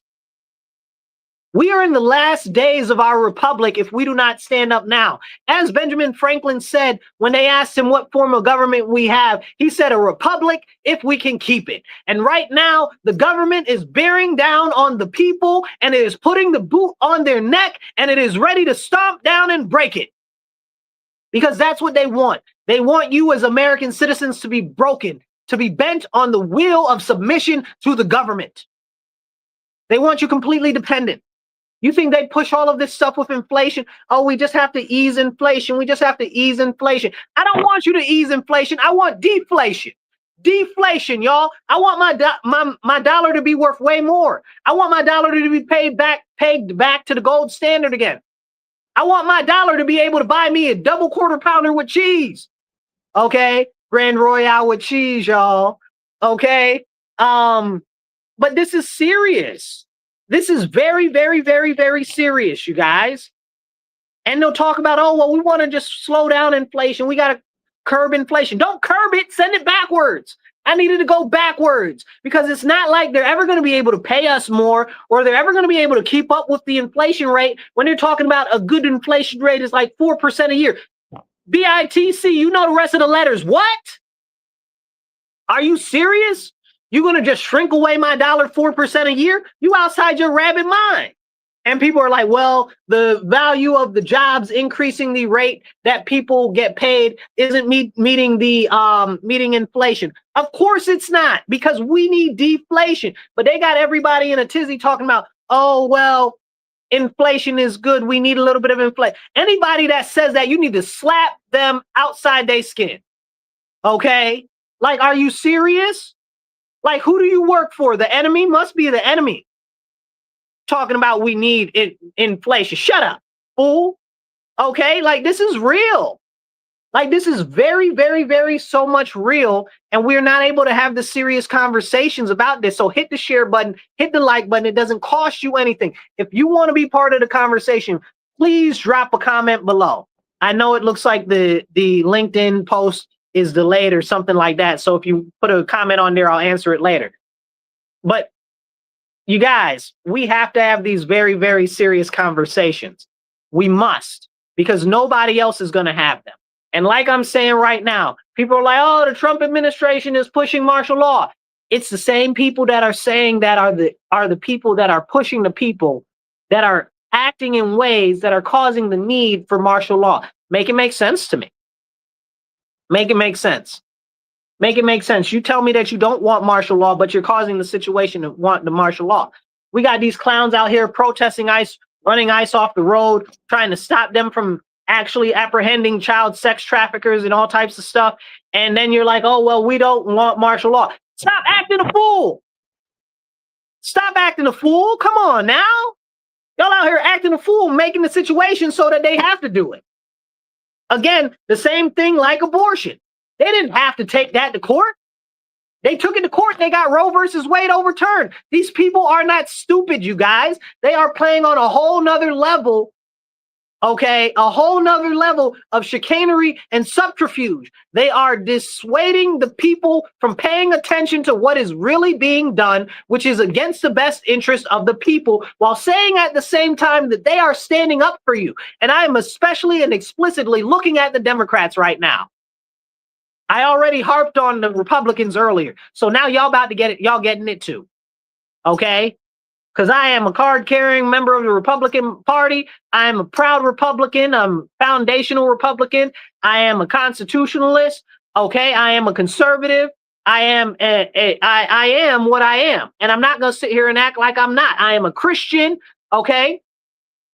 We are in the last days of our republic if we do not stand up now. As Benjamin Franklin said when they asked him what form of government we have, he said a republic if we can keep it. And right now, the government is bearing down on the people, and it is putting the boot on their neck, and it is ready to stomp down and break it. Because that's what they want. They want you as American citizens to be broken, to be bent on the wheel of submission to the government. They want you completely dependent. You think they push all of this stuff with inflation? Oh, we just have to ease inflation. We just have to ease inflation. I don't want you to ease inflation. I want deflation. Deflation, y'all. I want my dollar to be worth way more. I want my dollar to be paid back to the gold standard again. I want my dollar to be able to buy me a double quarter pounder with cheese. Okay. Grand Royale with cheese, y'all. Okay. But this is serious. This is very, very, very, very serious, you guys. And they'll talk about, oh, well, we want to just slow down inflation. We got to curb inflation. Don't curb it. Send it backwards. I needed to go backwards because it's not like they're ever going to be able to pay us more or they're ever going to be able to keep up with the inflation rate when they're talking about a good inflation rate is like 4% a year. BITC, you know the rest of the letters. What? Are you serious? You're going to just shrink away my dollar 4% a year? You outside your rabbit mind. And people are like, well, the value of the jobs increasing the rate that people get paid isn't meeting inflation. Of course it's not, because we need deflation. But they got everybody in a tizzy talking about, oh, well, inflation is good. We need a little bit of inflation. Anybody that says that, you need to slap them outside their skin. Okay? Like, are you serious? Like, who do you work for? The enemy? Must be the enemy. Talking about we need inflation. Shut up, fool. Okay, like this is real. Like this is very, very, very so much real. And we're not able to have the serious conversations about this. So hit the share button, hit the like button. It doesn't cost you anything. If you want to be part of the conversation, please drop a comment below. I know it looks like the LinkedIn post is delayed or something like that. So if you put a comment on there, I'll answer it later. But you guys, we have to have these very, very serious conversations. We must, because nobody else is going to have them. And like I'm saying right now, people are like, oh, the Trump administration is pushing martial law. It's the same people that are saying that are the people that are pushing the people that are acting in ways that are causing the need for martial law. Make it make sense to me. Make it make sense. Make it make sense. You tell me that you don't want martial law, but you're causing the situation to want the martial law. We got these clowns out here protesting ICE, running ICE off the road, trying to stop them from actually apprehending child sex traffickers and all types of stuff. And then you're like, oh, well, we don't want martial law. Stop acting a fool. Stop acting a fool. Come on now. Y'all out here acting a fool, making the situation so that they have to do it. Again, the same thing like abortion. They didn't have to take that to court. They took it to court. They got Roe versus Wade overturned. These people are not stupid, you guys. They are playing on a whole nother level, okay? A whole nother level of chicanery and subterfuge. They are dissuading the people from paying attention to what is really being done, which is against the best interest of the people, while saying at the same time that they are standing up for you. And I am especially and explicitly looking at the Democrats right now. I already harped on the Republicans earlier. So now y'all about to get it. Y'all getting it too. Okay? Because I am a card-carrying member of the Republican Party. I am a proud Republican. I'm a foundational Republican. I am a constitutionalist. Okay? I am a conservative. I am I am what I am. And I'm not going to sit here and act like I'm not. I am a Christian. Okay?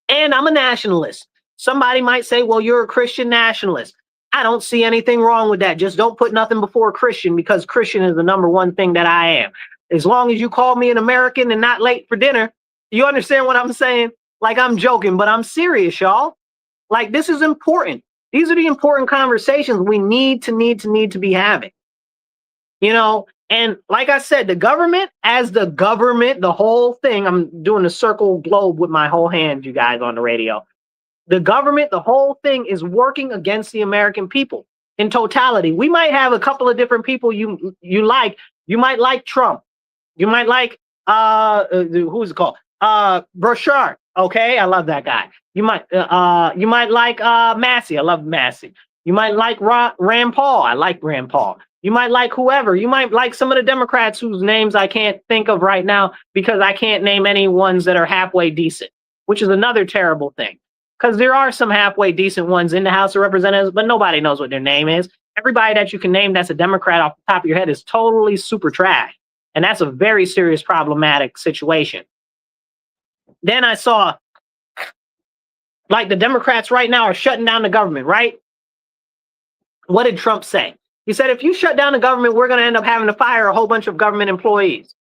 And I'm a nationalist. Somebody might say, well, you're a Christian nationalist. I don't see anything wrong with that. Just don't put nothing before Christian, because Christian is the number one thing that I am. As long as you call me an American and not late for dinner, you understand what I'm saying? Like, I'm joking, but I'm serious, y'all. Like, this is important. These are the important conversations we need to be having. You know, and like I said, the government, as the government, the whole thing, I'm doing a circle globe with my whole hand, you guys, on the radio. The government, the whole thing is working against the American people in totality. We might have a couple of different people you like. You might like Trump. You might like, who's it called? Burchard. Okay, I love that guy. You might like Massey. I love Massey. You might like Rand Paul. I like Rand Paul. You might like whoever. You might like some of the Democrats whose names I can't think of right now because I can't name any ones that are halfway decent, which is another terrible thing. Because there are some halfway decent ones in the House of Representatives, but nobody knows what their name is. Everybody that you can name that's a Democrat off the top of your head is totally super trash. And that's a very serious problematic situation. Then I saw, like, the Democrats right now are shutting down the government, right? What did Trump say? He said, if you shut down the government, we're going to end up having to fire a whole bunch of government employees.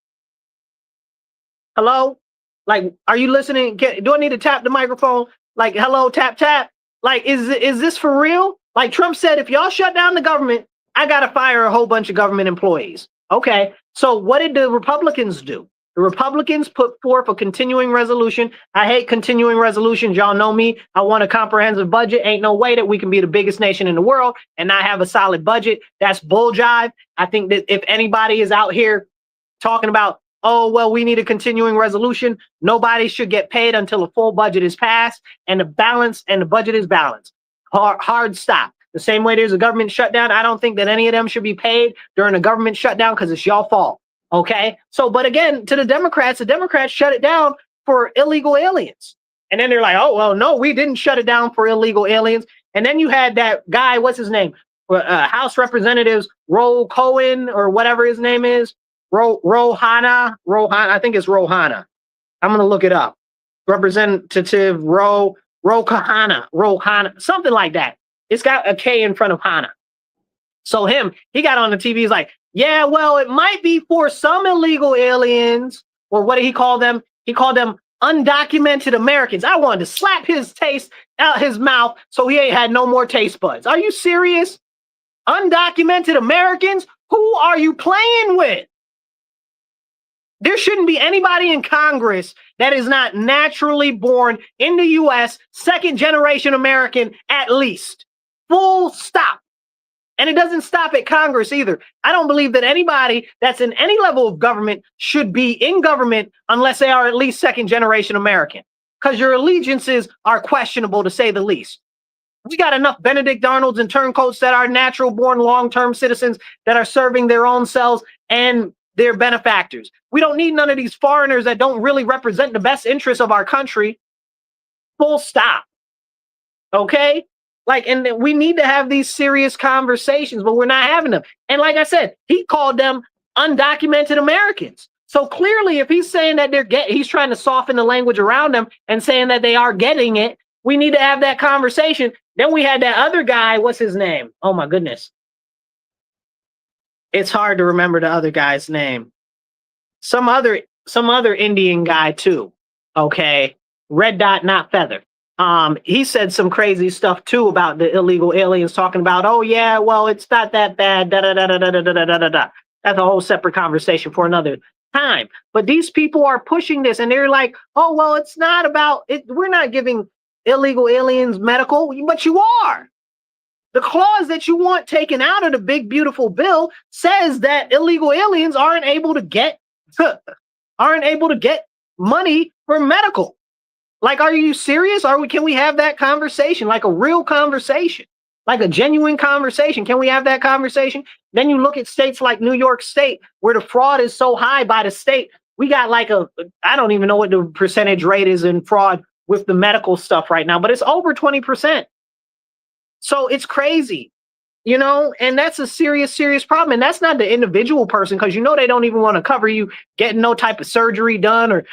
Hello? Like, are you listening? Do I need to tap the microphone? Like, hello, tap, tap. Like, is this for real? Like Trump said, if y'all shut down the government, I got to fire a whole bunch of government employees. Okay. So what did the Republicans do? The Republicans put forth a continuing resolution. I hate continuing resolutions. Y'all know me. I want a comprehensive budget. Ain't no way that we can be the biggest nation in the world and not have a solid budget. That's bull jive. I think that if anybody is out here talking about, oh, well, we need a continuing resolution, nobody should get paid until a full budget is passed and the budget is balanced. Hard stop. The same way there's a government shutdown, I don't think that any of them should be paid during a government shutdown because it's y'all fault. Okay. So, but again, to the Democrats shut it down for illegal aliens. And then they're like, oh, well, no, we didn't shut it down for illegal aliens. And then you had that guy, what's his name? House Representatives Ro Cohen or whatever his name is. Rohana, I think it's Rohana. I'm going to look it up. Representative Rohana, something like that. It's got a K in front of Hana. So he got on the TV. He's like, yeah, well, it might be for some illegal aliens, or what did he call them? He called them undocumented Americans. I wanted to slap his taste out his mouth so he ain't had no more taste buds. Are you serious? Undocumented Americans? Who are you playing with? There shouldn't be anybody in Congress that is not naturally born in the U.S., second generation American at least. Full stop. And it doesn't stop at Congress either. I don't believe that anybody that's in any level of government should be in government unless they are at least second generation American, because your allegiances are questionable to say the least. We got enough Benedict Arnolds and turncoats that are natural born long-term citizens that are serving their own selves and their benefactors. We don't need none of these foreigners that don't really represent the best interests of our country. Full stop. Okay? Like, and we need to have these serious conversations, but we're not having them. And like I said, he called them undocumented Americans. So clearly, if he's saying that he's trying to soften the language around them and saying that they are getting it, we need to have that conversation. Then we had that other guy. What's his name? Oh my goodness. It's hard to remember the other guy's name. Some other Indian guy too. Okay. Red dot, not feather. He said some crazy stuff too about the illegal aliens, talking about, oh yeah, well, it's not that bad. Da, da, da, da, da, da, da, da, da. That's a whole separate conversation for another time. But these people are pushing this and they're like, oh, well, it's not about it. We're not giving illegal aliens medical, but you are. The clause that you want taken out of the big, beautiful bill says that illegal aliens aren't able to get money for medical. Like, are you serious? Can we have that conversation? Like a real conversation, like a genuine conversation. Can we have that conversation? Then you look at states like New York State, where the fraud is so high by the state. We got like I don't even know what the percentage rate is in fraud with the medical stuff right now, but it's over 20%. So it's crazy, and that's a serious, serious problem. And that's not the individual person, because they don't even want to cover you getting no type of surgery done or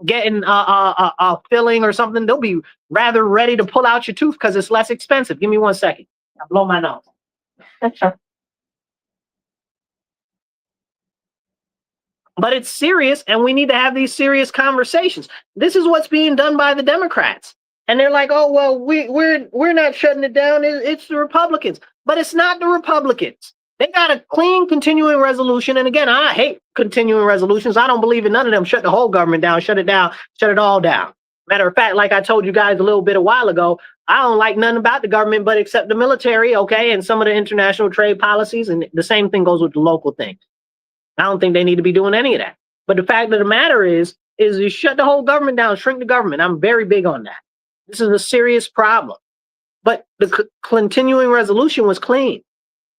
getting a filling or something. They'll be rather ready to pull out your tooth because it's less expensive. Give me 1 second. I'll blow my nose. But it's serious, and we need to have these serious conversations. This is what's being done by the Democrats. And they're like, oh, well, we're not shutting it down. It's the Republicans. But it's not the Republicans. They got a clean continuing resolution. And again, I hate continuing resolutions. I don't believe in none of them. Shut the whole government down, shut it down, shut it all down. Matter of fact, like I told you guys a while ago, I don't like nothing about the government, but except the military, okay, and some of the international trade policies. And the same thing goes with the local thing. I don't think they need to be doing any of that. But the fact of the matter is you shut the whole government down, shrink the government. I'm very big on that. This is a serious problem. But the continuing resolution was clean.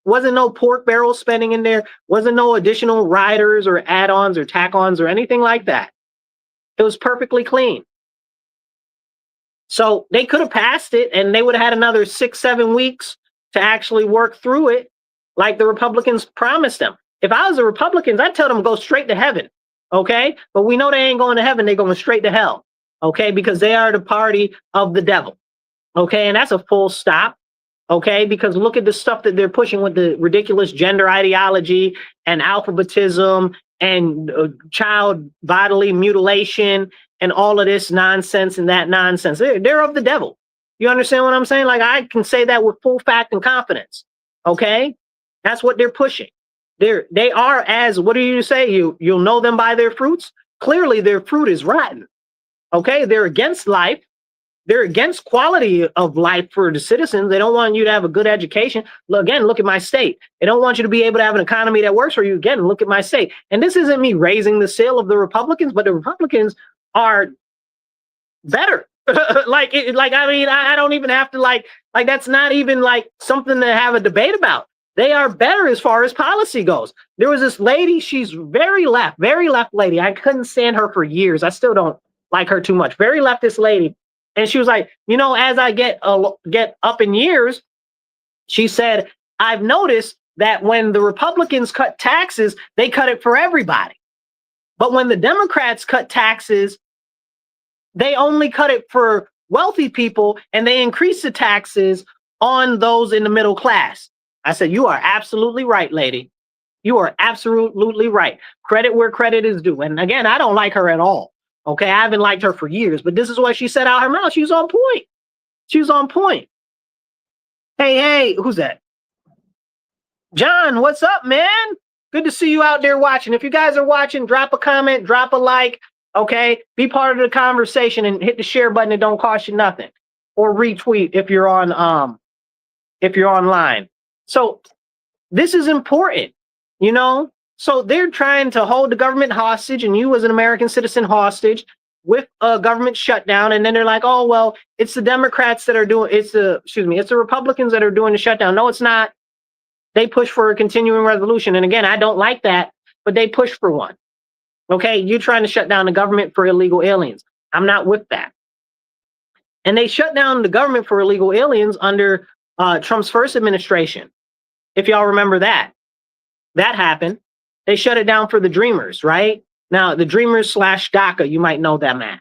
Wasn't no pork barrel spending in there. Wasn't no additional riders or add-ons or tack-ons or anything like that. It was perfectly clean. So they could have passed it and they would have had another 6-7 weeks to actually work through it like the Republicans promised them. If I was the Republicans, I'd tell them go straight to heaven. Okay. But we know they ain't going to heaven. They're going straight to hell. Okay. Because they are the party of the devil. Okay. And that's a full stop. Okay. Because look at the stuff that they're pushing with the ridiculous gender ideology and alphabetism and child bodily mutilation and all of this nonsense and that nonsense. They're of the devil. You understand what I'm saying? Like, I can say that with full fact and confidence. Okay, that's what they're pushing. They are, as what do you say? You'll know them by their fruits. Clearly, their fruit is rotten. Okay, they're against life. They're against quality of life for the citizens. They don't want you to have a good education. Again, look at my state. They don't want you to be able to have an economy that works for you. Again, look at my state. And this isn't me raising the sail of the Republicans, but the Republicans are better. I mean, I don't even have to like that's not even like something to have a debate about. They are better as far as policy goes. There was this lady, she's very left lady. I couldn't stand her for years. I still don't like her too much. Very leftist lady. And she was like, you know, as I get up in years, she said, I've noticed that when the Republicans cut taxes, they cut it for everybody. But when the Democrats cut taxes, they only cut it for wealthy people, and they increase the taxes on those in the middle class. I said, you are absolutely right, lady. You are absolutely right. Credit where credit is due. And again, I don't like her at all. Okay, I haven't liked her for years, but this is what she said out her mouth. She was on point. She was on point. Hey, who's that? John, what's up, man? Good to see you out there watching. If you guys are watching, drop a comment, drop a like. Okay, be part of the conversation and hit the share button. It don't cost you nothing. Or retweet if you're on if you're online. So this is important, you know. So they're trying to hold the government hostage and you as an American citizen hostage with a government shutdown. And then they're like, oh, well, it's the Democrats that are doing it's the Republicans that are doing the shutdown. No, it's not. They push for a continuing resolution. And again, I don't like that, but they push for one. Okay, you're trying to shut down the government for illegal aliens. I'm not with that. And they shut down the government for illegal aliens under Trump's first administration. If y'all remember that happened. They shut it down for the Dreamers, right? Now, the Dreamers / DACA, you might know them as.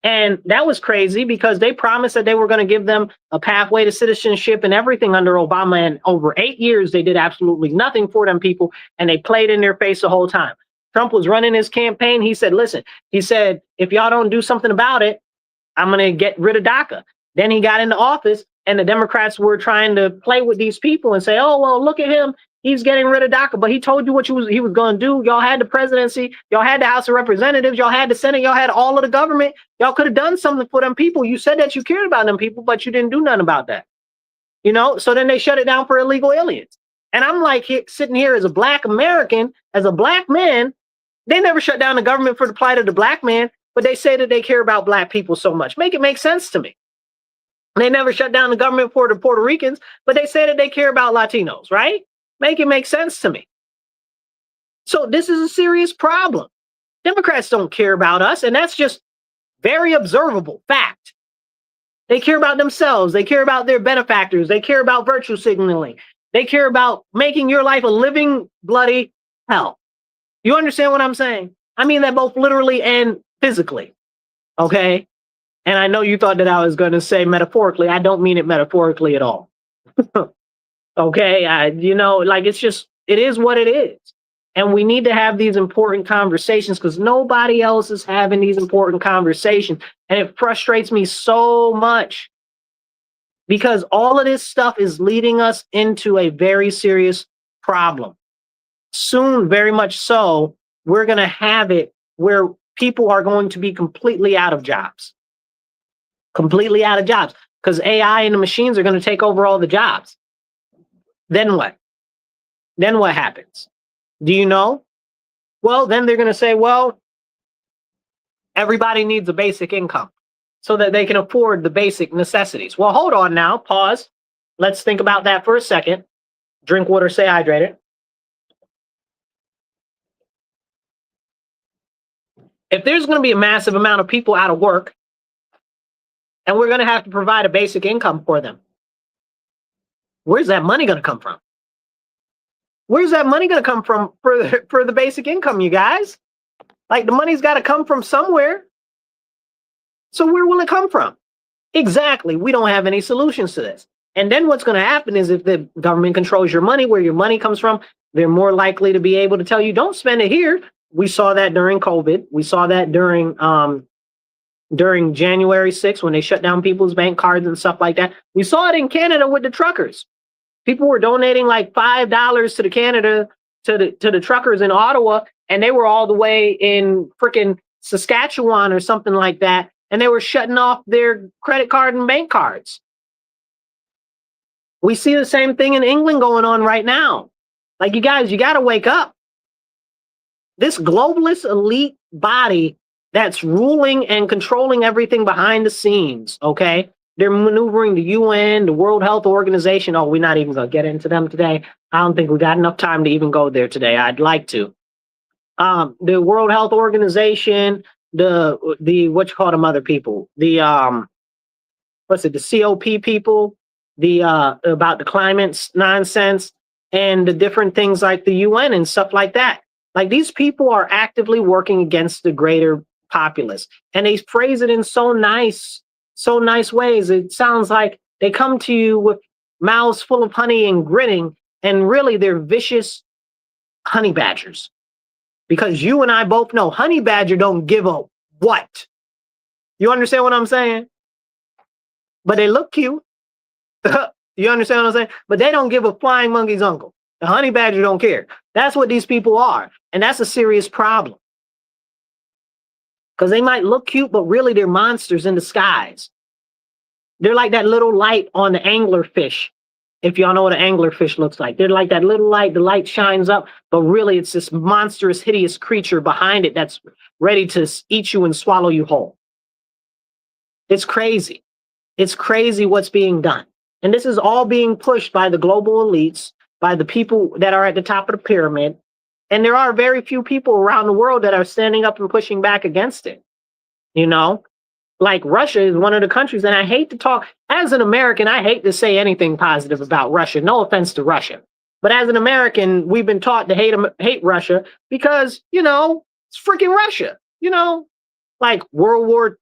And that was crazy because they promised that they were going to give them a pathway to citizenship and everything under Obama. And over 8 years, they did absolutely nothing for them people. And they played in their face the whole time. Trump was running his campaign. He said, listen, he said, if y'all don't do something about it, I'm going to get rid of DACA. Then he got into office and the Democrats were trying to play with these people and say, oh, well, look at him. He's getting rid of DACA, but he told you what he was going to do. Y'all had the presidency. Y'all had the House of Representatives. Y'all had the Senate. Y'all had all of the government. Y'all could have done something for them people. You said that you cared about them people, but you didn't do nothing about that. You know, so then they shut it down for illegal aliens. And I'm like sitting here as a Black American, as a Black man. They never shut down the government for the plight of the Black man, but they say that they care about Black people so much. Make it make sense to me. They never shut down the government for the Puerto Ricans, but they say that they care about Latinos, right? Make it make sense to me. So this is a serious problem. Democrats don't care about us, and that's just very observable fact. They care about themselves. They care about their benefactors. They care about virtue signaling. They care about making your life a living, bloody hell. You understand what I'm saying? I mean that both literally and physically, okay? And I know you thought that I was going to say metaphorically. I don't mean it metaphorically at all. Okay, you know, like it is what it is. And we need to have these important conversations because nobody else is having these important conversations. And it frustrates me so much because all of this stuff is leading us into a very serious problem. Soon, very much so, we're going to have it where people are going to be completely out of jobs. Completely out of jobs because AI and the machines are going to take over all the jobs. Then what? Then what happens? Do you know? Well, then they're going to say, well, everybody needs a basic income so that they can afford the basic necessities. Well, hold on now. Pause. Let's think about that for a second. Drink water, stay hydrated. If there's going to be a massive amount of people out of work and we're going to have to provide a basic income for them, where's that money going to come from? Where's that money going to come from for the basic income, you guys? Like the money's got to come from somewhere. So where will it come from? Exactly. We don't have any solutions to this. And then what's going to happen is if the government controls your money, where your money comes from, they're more likely to be able to tell you, don't spend it here. We saw that during COVID. We saw that during during January 6th when they shut down people's bank cards and stuff like that. We saw it in Canada with the truckers. People were donating like $5 to the Canada to the truckers in Ottawa, and they were all the way in freaking Saskatchewan or something like that, and they were shutting off their credit card and bank cards. We see the same thing in England going on right now. Like, you guys, you got to wake up. This globalist elite body that's ruling and controlling everything behind the scenes, okay? They're maneuvering the UN, the World Health Organization. Oh, we're not even going to get into them today. I don't think we got enough time to even go there today. I'd like to. The World Health Organization, the what you call them other people, the the COP people, the about the climate nonsense, and the different things like the UN and stuff like that. Like, these people are actively working against the greater populace, and they phrase it in so nice ways. It sounds like they come to you with mouths full of honey and grinning, and really they're vicious honey badgers. Because you and I both know honey badger don't give a what. You understand what I'm saying? But they look cute. You understand what I'm saying? But they don't give a flying monkey's uncle. The honey badger don't care. That's what these people are. And that's a serious problem. Because they might look cute, but really they're monsters in disguise. They're like that little light on the anglerfish. If y'all know what an anglerfish looks like. They're like that little light. The light shines up, but really it's this monstrous, hideous creature behind it that's ready to eat you and swallow you whole. It's crazy. It's crazy what's being done. And this is all being pushed by the global elites, by the people that are at the top of the pyramid. And there are very few people around the world that are standing up and pushing back against it. You know, like Russia is one of the countries, and I hate to talk, as an American, I hate to say anything positive about Russia. No offense to Russia. But as an American, we've been taught to hate Russia because, you know, it's freaking Russia. You know, like World War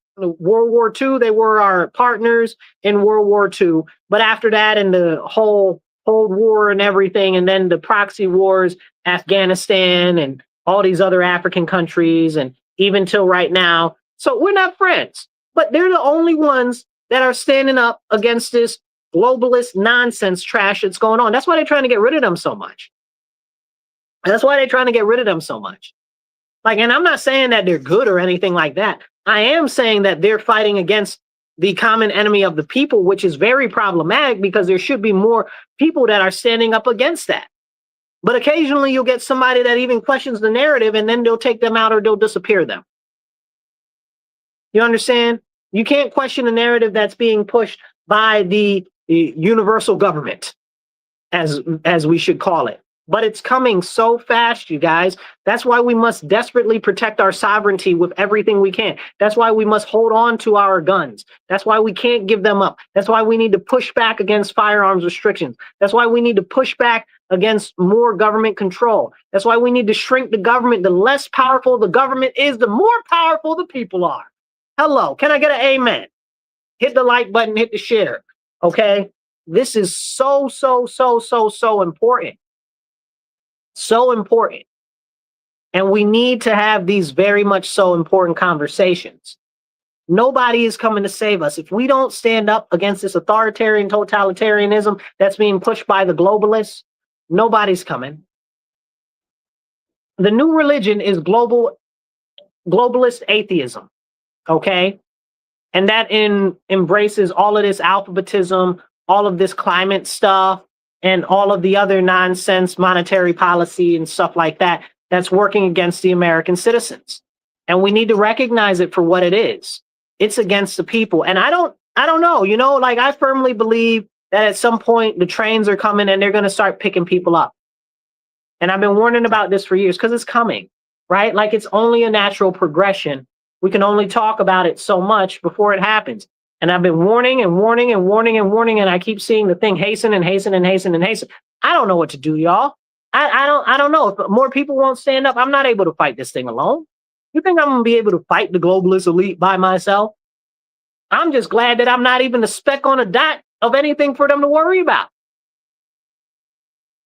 II, they were our partners in World War II. But after that, and the whole Cold War and everything, and then the proxy wars, Afghanistan and all these other African countries, and even till right now. So we're not friends, but they're the only ones that are standing up against this globalist nonsense trash that's going on. That's why they're trying to get rid of them so much. That's why they're trying to get rid of them so much. Like, and I'm not saying that they're good or anything like that. I am saying that they're fighting against the common enemy of the people, which is very problematic because there should be more people that are standing up against that. But occasionally you'll get somebody that even questions the narrative, and then they'll take them out or they'll disappear them. You understand? You can't question the narrative that's being pushed by the universal government, as we should call it. But it's coming so fast, you guys. That's why we must desperately protect our sovereignty with everything we can. That's why we must hold on to our guns. That's why we can't give them up. That's why we need to push back against firearms restrictions. That's why we need to push back against more government control. That's why we need to shrink the government. The less powerful the government is, the more powerful the people are. Hello, can I get an amen? Hit the like button, hit the share, okay? This is so important. So important. And we need to have these very much so important conversations. Nobody is coming to save us. If we don't stand up against this authoritarian totalitarianism that's being pushed by the globalists, nobody's coming. The new religion is globalist atheism, okay? And that embraces all of this alphabetism, all of this climate stuff, and all of the other nonsense monetary policy and stuff like that that's working against the American citizens. And we need to recognize it for what it is. It's against the people. And I don't know, you know, like, I firmly believe that at some point the trains are coming and they're going to start picking people up. And I've been warning about this for years because it's coming, right? Like, it's only a natural progression. We can only talk about it so much before it happens. And I've been warning and warning and warning and warning, and I keep seeing the thing hasten and hasten and hasten and hasten. I don't know what to do, y'all. I don't know. If more people won't stand up, I'm not able to fight this thing alone. You think I'm going to be able to fight the globalist elite by myself? I'm just glad that I'm not even a speck on a dot of anything for them to worry about.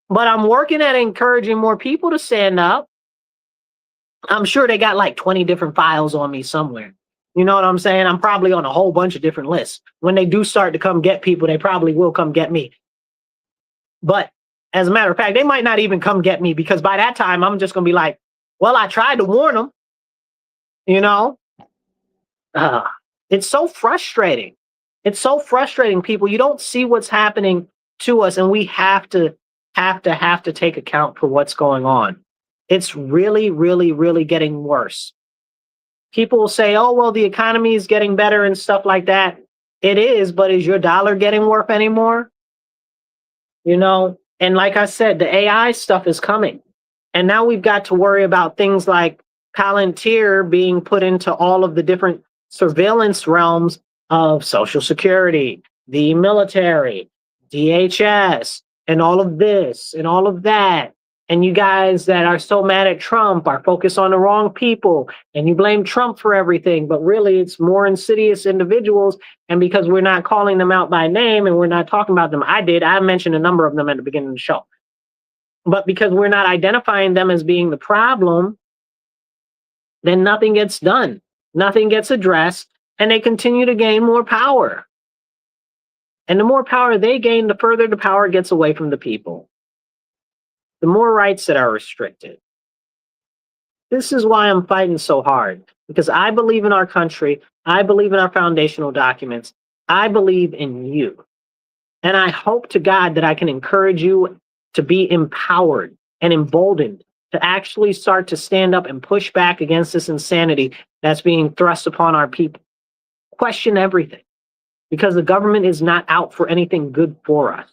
But I'm working at encouraging more people to stand up. I'm sure they got like 20 different files on me somewhere. You know what I'm saying? I'm probably on a whole bunch of different lists. When they do start to come get people, they probably will come get me. But as a matter of fact, they might not even come get me, because by that time, I'm just going to be like, well, I tried to warn them, you know? Uh, it's so frustrating. It's so frustrating, people. You don't see what's happening to us, and we have to take account for what's going on. It's really, really, really getting worse. People will say, oh, well, the economy is getting better and stuff like that. It is, but is your dollar getting worth anymore? You know, and like I said, the AI stuff is coming. And now we've got to worry about things like Palantir being put into all of the different surveillance realms of Social Security, the military, DHS, and all of this and all of that. And you guys that are so mad at Trump are focused on the wrong people, and you blame Trump for everything. But really, it's more insidious individuals. And because we're not calling them out by name and we're not talking about them, I mentioned a number of them at the beginning of the show. But because we're not identifying them as being the problem, then nothing gets done. Nothing gets addressed, and they continue to gain more power. And the more power they gain, the further the power gets away from the people. The more rights that are restricted. This is why I'm fighting so hard, because I believe in our country. I believe in our foundational documents. I believe in you. And I hope to God that I can encourage you to be empowered and emboldened to actually start to stand up and push back against this insanity that's being thrust upon our people. Question everything, because the government is not out for anything good for us.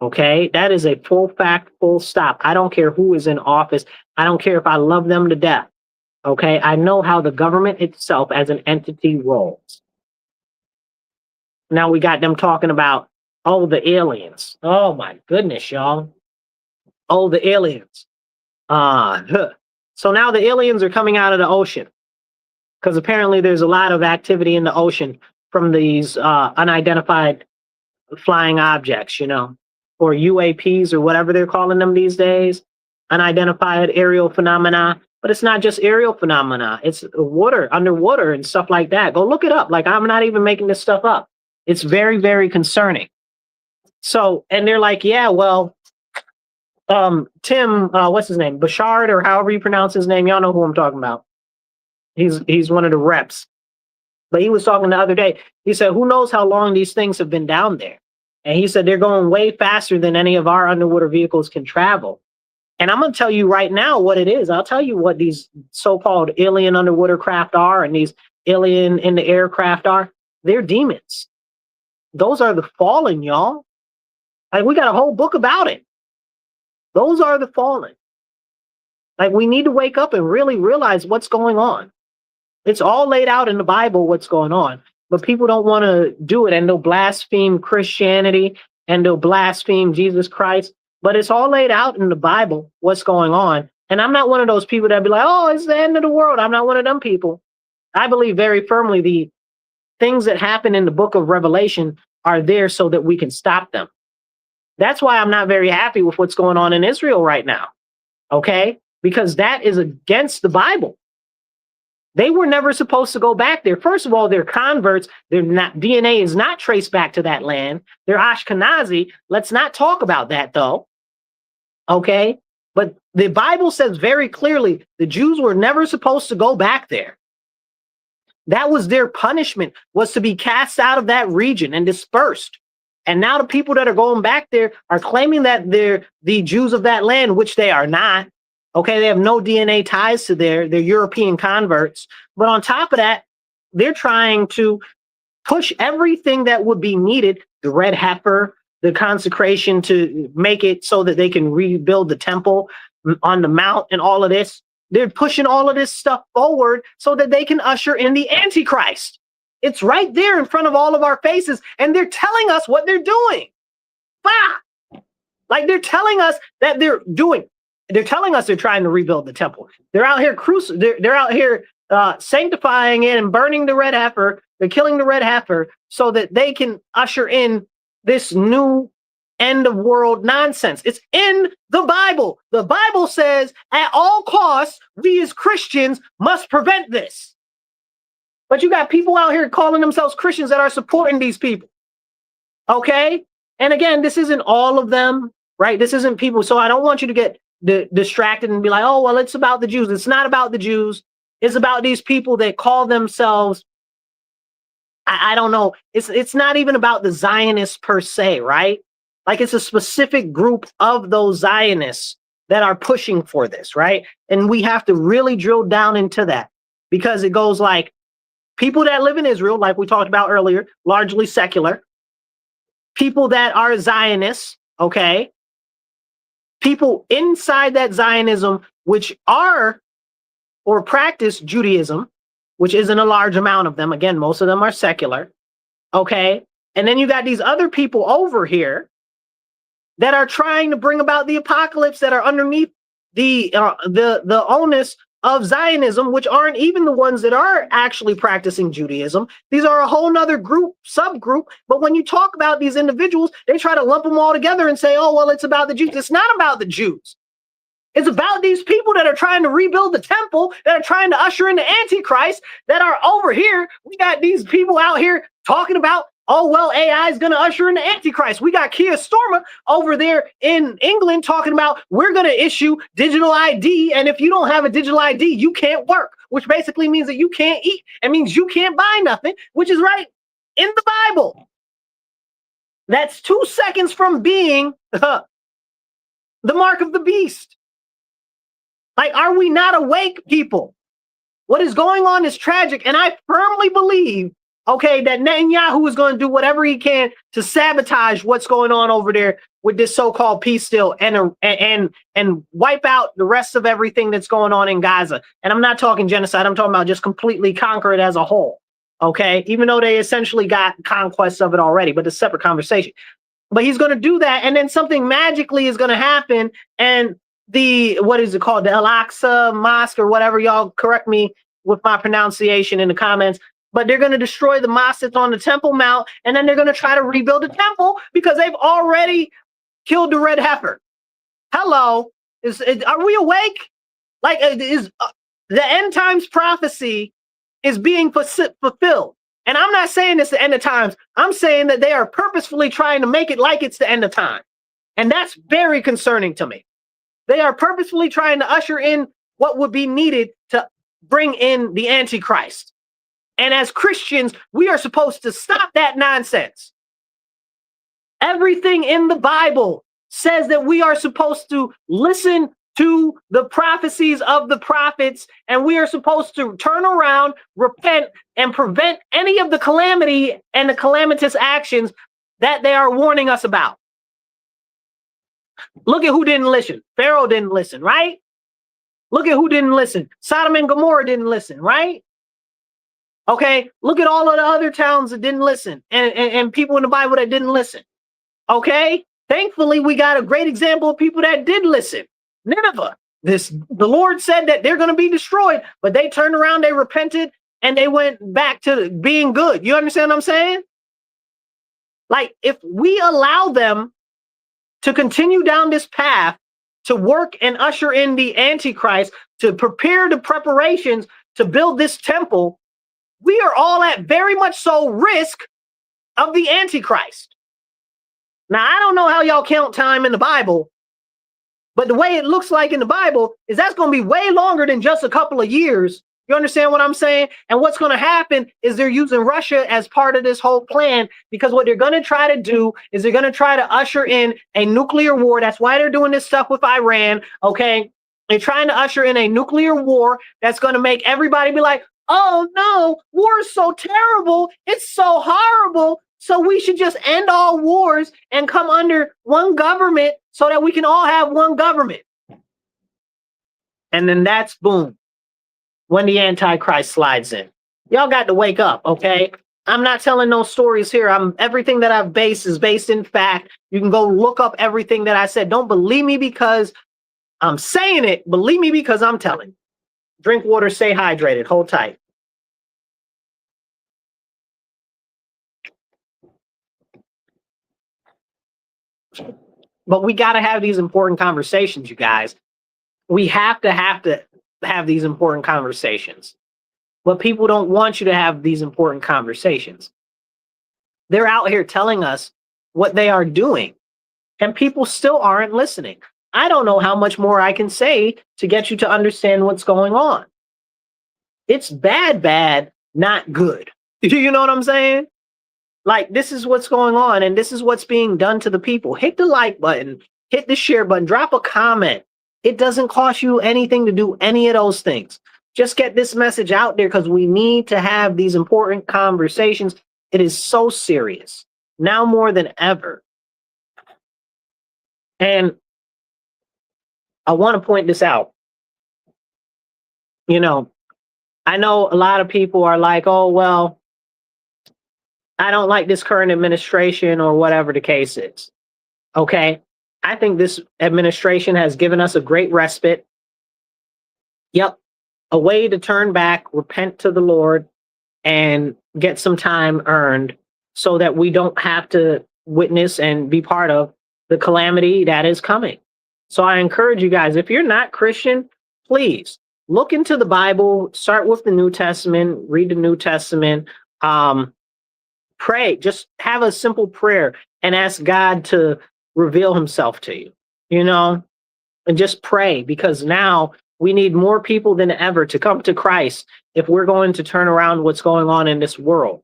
Okay, that is a full fact, full stop. I don't care who is in office. I don't care if I love them to death. Okay, I know how the government itself as an entity rolls. Now we got them talking about, oh, the aliens. Oh my goodness, y'all. Oh, the aliens. So now the aliens are coming out of the ocean, because apparently there's a lot of activity in the ocean from these unidentified flying objects, you know, or UAPs, or whatever they're calling them these days, unidentified aerial phenomena. But it's not just aerial phenomena. It's water, underwater, and stuff like that. Go look it up. Like, I'm not even making this stuff up. It's very, very concerning. So, and they're like, yeah, well, Tim, what's his name? Bashard, or however you pronounce his name. Y'all know who I'm talking about. He's one of the reps. But he was talking the other day. He said, who knows how long these things have been down there? And he said, they're going way faster than any of our underwater vehicles can travel. And I'm going to tell you right now what it is. I'll tell you what these so-called alien underwater craft are, and these alien in the aircraft are. They're demons. Those are the fallen, y'all. Like, we got a whole book about it. Those are the fallen. Like, we need to wake up and really realize what's going on. It's all laid out in the Bible, what's going on. But people don't want to do it, and they'll blaspheme Christianity, and they'll blaspheme Jesus Christ. But it's all laid out in the Bible, what's going on. And I'm not one of those people that be like, oh, it's the end of the world. I'm not one of them people. I believe very firmly the things that happen in the book of Revelation are there so that we can stop them. That's why I'm not very happy with what's going on in Israel right now. Okay? Because that is against the Bible. They were never supposed to go back there. First of all, they're converts. They're not, DNA is not traced back to that land. They're Ashkenazi. Let's not talk about that, though. Okay? But the Bible says very clearly the Jews were never supposed to go back there. That was their punishment, was to be cast out of that region and dispersed. And now the people that are going back there are claiming that they're the Jews of that land, which they are not. Okay, they have no DNA ties to they're European converts. But on top of that, they're trying to push everything that would be needed, the red heifer, the consecration to make it so that they can rebuild the temple on the mount and all of this. They're pushing all of this stuff forward so that they can usher in the Antichrist. It's right there in front of all of our faces, and they're telling us what they're doing. Bah! Like, they're telling us that they're doing. They're telling us they're trying to rebuild the temple. They're out here they're out here sanctifying it and burning the red heifer. They're killing the red heifer so that they can usher in this new end of world nonsense. It's in the Bible. The Bible says at all costs, we as Christians must prevent this. But you got people out here calling themselves Christians that are supporting these people. Okay? And again, this isn't all of them, right? This isn't people. So I don't want you to get distracted and be like, oh, well, it's about the Jews. It's not about the Jews. It's about these people that call themselves, I don't know. It's not even about the Zionists per se, right? Like it's a specific group of those Zionists that are pushing for this, right? And we have to really drill down into that, because it goes like people that live in Israel, like we talked about earlier, largely secular, people that are Zionists, okay? People inside that Zionism, which are or practice Judaism, which isn't a large amount of them. Again, most of them are secular, okay? And then you got these other people over here that are trying to bring about the apocalypse, that are underneath the onus of Zionism, which aren't even the ones that are actually practicing Judaism. These are a whole nother group, subgroup. But when you talk about these individuals, they try to lump them all together and say, oh, well, it's about the Jews. It's not about the Jews. It's about these people that are trying to rebuild the temple, that are trying to usher in the Antichrist, that are over here. We got these people out here talking about, oh, well, AI is going to usher in the Antichrist. We got Keir Starmer over there in England talking about, we're going to issue digital ID. And if you don't have a digital ID, you can't work, which basically means that you can't eat. It means you can't buy nothing, which is right in the Bible. That's 2 seconds from being the mark of the beast. Like, are we not awake, people? What is going on is tragic. And I firmly believe, okay, that Netanyahu is going to do whatever he can to sabotage what's going on over there with this so-called peace deal and wipe out the rest of everything that's going on in Gaza. And I'm not talking genocide. I'm talking about just completely conquer it as a whole. Okay, even though they essentially got conquests of it already, but it's a separate conversation. But he's going to do that, and then something magically is going to happen, and what is it called? The Al-Aqsa Mosque or whatever. Y'all correct me with my pronunciation in the comments. But they're going to destroy the mosque that's on the Temple Mount, and then they're going to try to rebuild the temple because they've already killed the red heifer. Hello, are we awake? Like, the end times prophecy is being fulfilled. And I'm not saying it's the end of times. I'm saying that they are purposefully trying to make it like it's the end of time. And that's very concerning to me. They are purposefully trying to usher in what would be needed to bring in the Antichrist. And as Christians, we are supposed to stop that nonsense. Everything in the Bible says that we are supposed to listen to the prophecies of the prophets, and we are supposed to turn around, repent, and prevent any of the calamity and the calamitous actions that they are warning us about. Look at who didn't listen. Pharaoh didn't listen, right? Look at who didn't listen. Sodom and Gomorrah didn't listen, right? Okay, look at all of the other towns that didn't listen, and people in the Bible that didn't listen. Okay, thankfully, we got a great example of people that did listen. Nineveh, the Lord said that they're going to be destroyed, but they turned around, they repented, and they went back to being good. You understand what I'm saying? Like, if we allow them to continue down this path, to work and usher in the Antichrist, to prepare the preparations to build this temple, we are all at very much so risk of the Antichrist. Now, I don't know how y'all count time in the Bible, but the way it looks like in the Bible is that's going to be way longer than just a couple of years. You understand what I'm saying? And what's going to happen is they're using Russia as part of this whole plan, because what they're going to try to do is they're going to try to usher in a nuclear war. That's why they're doing this stuff with Iran. Okay. They're trying to usher in a nuclear war that's going to make everybody be like, oh no, war is so terrible. It's so horrible. So we should just end all wars and come under one government so that we can all have one government. And then that's boom, when the Antichrist slides in. Y'all got to wake up, okay? I'm not telling no stories here. Everything that I've based is based in fact. You can go look up everything that I said. Don't believe me because I'm saying it. Believe me because I'm telling you. Drink water, stay hydrated, hold tight. But we got to have these important conversations, you guys. We have to have these important conversations. But people don't want you to have these important conversations. They're out here telling us what they are doing, and people still aren't listening. I don't know how much more I can say to get you to understand what's going on. It's bad, not good. You know what I'm saying? Like, this is what's going on, and this is what's being done to the people. Hit the like button, hit the share button, drop a comment. It doesn't cost you anything to do any of those things. Just get this message out there, because we need to have these important conversations. It is so serious now more than ever. And I want to point this out. You know, I know a lot of people are like, oh, well, I don't like this current administration, or whatever the case is. Okay. I think this administration has given us a great respite. Yep. A way to turn back, repent to the Lord, and get some time earned, so that we don't have to witness and be part of the calamity that is coming. So I encourage you guys, if you're not Christian, please look into the Bible, start with the New Testament, read the New Testament, pray, just have a simple prayer and ask God to reveal himself to you, and just pray, because now we need more people than ever to come to Christ if we're going to turn around what's going on in this world,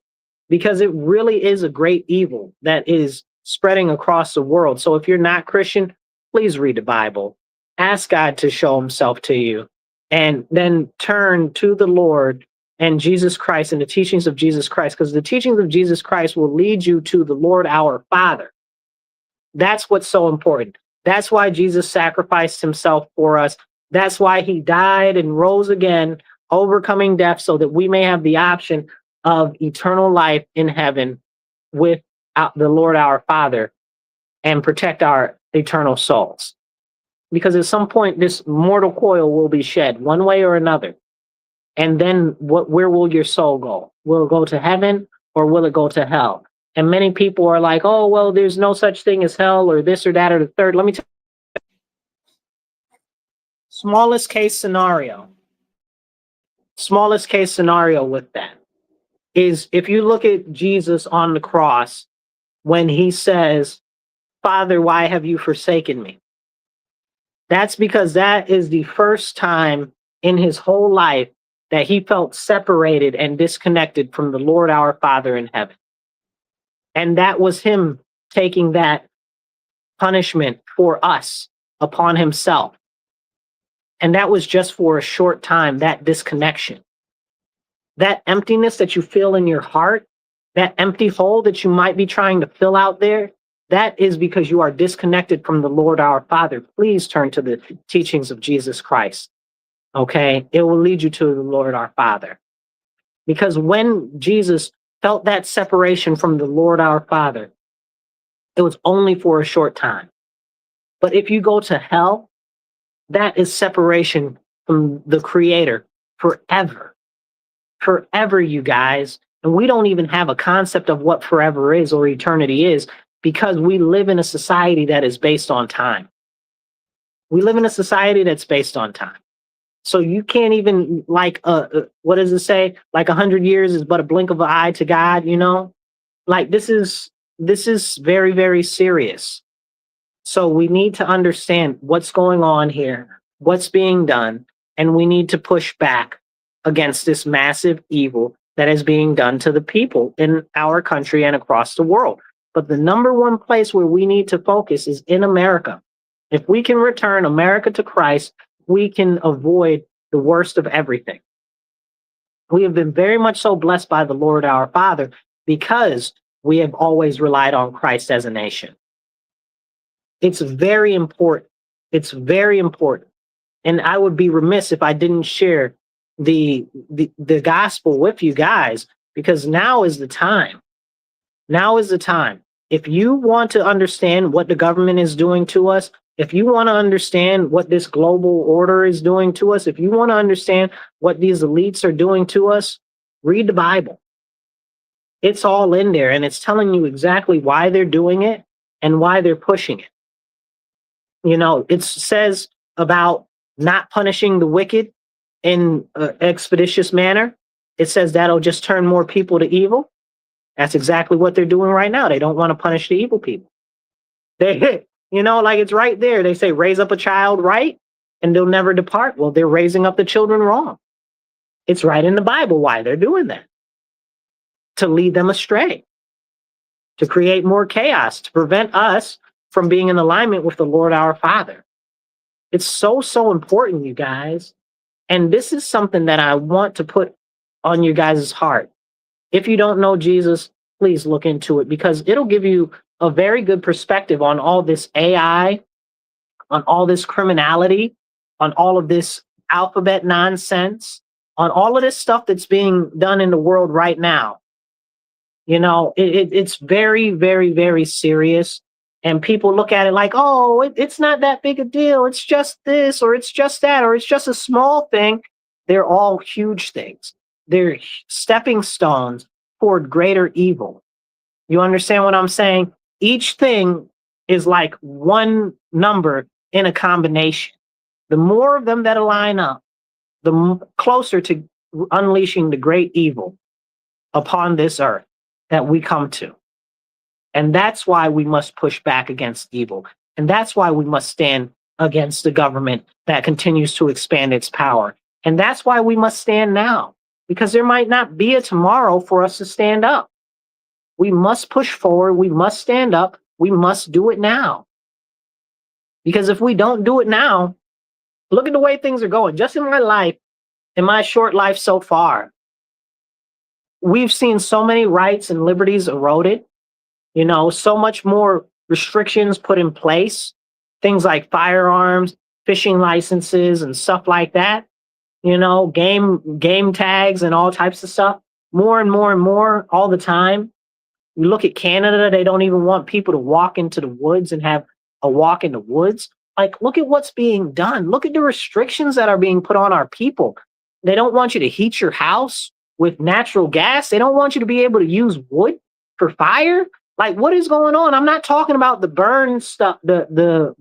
because it really is a great evil that is spreading across the world. So if you're not Christian, please read the Bible, ask God to show himself to you, and then turn to the Lord and Jesus Christ and the teachings of Jesus Christ, because the teachings of Jesus Christ will lead you to the Lord our Father. That's what's so important. That's why Jesus sacrificed himself for us. That's why he died and rose again, overcoming death, so that we may have the option of eternal life in heaven with the Lord our Father, and protect our eternal souls. Because at some point, this mortal coil will be shed one way or another. And then where will your soul go? Will it go to heaven, or will it go to hell? And many people are like, oh, well, there's no such thing as hell, or this or that or the third. Let me tell you, smallest case scenario with that is, if you look at Jesus on the cross, when he says, Father, why have you forsaken me? That's because that is the first time in his whole life that he felt separated and disconnected from the Lord our Father in heaven. And that was him taking that punishment for us upon himself. And that was just for a short time, that disconnection. That emptiness that you feel in your heart, that empty hole that you might be trying to fill out there, that is because you are disconnected from the Lord our Father. Please turn to the teachings of Jesus Christ. Okay? It will lead you to the Lord our Father. Because when Jesus felt that separation from the Lord our Father, it was only for a short time. But if you go to hell, that is separation from the Creator forever. Forever, you guys. And we don't even have a concept of what forever is or eternity is, because we live in a society that is based on time. We live in a society that's based on time. So you can't even, like, what does it say? Like 100 years is but a blink of an eye to God, Like, this is very, very serious. So we need to understand what's going on here, what's being done, and we need to push back against this massive evil that is being done to the people in our country and across the world. But the number one place where we need to focus is in America. If we can return America to Christ, we can avoid the worst of everything. We have been very much so blessed by the Lord our Father, because we have always relied on Christ as a nation. It's very important. It's very important. And I would be remiss if I didn't share the gospel with you guys, because now is the time. Now is the time. If you want to understand what the government is doing to us, if you want to understand what this global order is doing to us, if you want to understand what these elites are doing to us, read the Bible. It's all in there, and it's telling you exactly why they're doing it and why they're pushing it. It says about not punishing the wicked in an expeditious manner. it says that'll just turn more people to evil. That's exactly what they're doing right now. They don't want to punish the evil people. They, like it's right there. They say, raise up a child right and they'll never depart. Well, they're raising up the children wrong. It's right in the Bible why they're doing that. To lead them astray, to create more chaos, to prevent us from being in alignment with the Lord our Father. It's so, so important, you guys. And this is something that I want to put on your guys' heart. If you don't know Jesus, please look into it, because it'll give you a very good perspective on all this AI, on all this criminality, on all of this alphabet nonsense, on all of this stuff that's being done in the world right now. It's very, very, very serious. And people look at it like, oh, it's not that big a deal. It's just this, or it's just that, or it's just a small thing. They're all huge things. They're stepping stones toward greater evil. You understand what I'm saying? Each thing is like one number in a combination. The more of them that align up, the closer to unleashing the great evil upon this earth that we come to. And that's why we must push back against evil. And that's why we must stand against the government that continues to expand its power. And that's why we must stand now, because there might not be a tomorrow for us to stand up. We must push forward. We must stand up. We must do it now. Because if we don't do it now, look at the way things are going. Just in my life, in my short life so far, we've seen so many rights and liberties eroded, so much more restrictions put in place, things like firearms, fishing licenses and stuff like that, game tags and all types of stuff, more and more and more all the time. You look at Canada, they don't even want people to walk into the woods and have a walk in the woods. Like, look at what's being done. Look at the restrictions that are being put on our people. They don't want you to heat your house with natural gas. They don't want you to be able to use wood for fire. Like, what is going on? I'm not talking about the burn stuff, the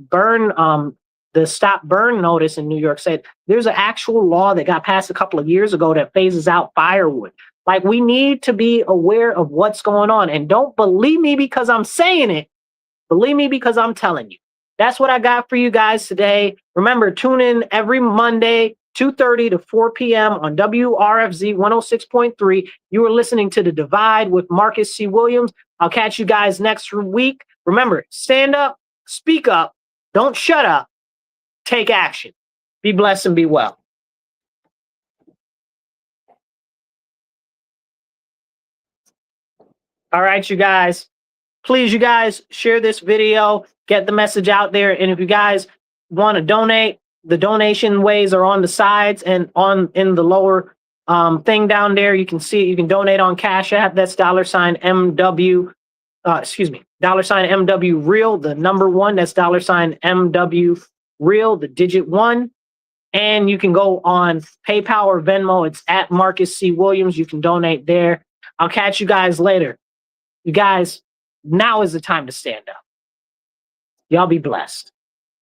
stop burn notice in New York said there's an actual law that got passed a couple of years ago that phases out firewood. Like, we need to be aware of what's going on. And don't believe me because I'm saying it. Believe me because I'm telling you. That's what I got for you guys today. Remember, tune in every Monday, 2:30 to 4 p.m. on WRFZ 106.3. You are listening to The Divide with Marcus C. Williams. I'll catch you guys next week. Remember, stand up, speak up, don't shut up, take action. Be blessed and be well. All right, you guys. Please, you guys, share this video, get the message out there. And if you guys want to donate, the donation ways are on the sides and in the lower thing down there. You can see it. You can donate on Cash App. That's $MW. $MW Real, the number one. That's $MW Real, the digit one. And you can go on PayPal or Venmo. It's at Marcus C. Williams. You can donate there. I'll catch you guys later. You guys, now is the time to stand up. Y'all be blessed.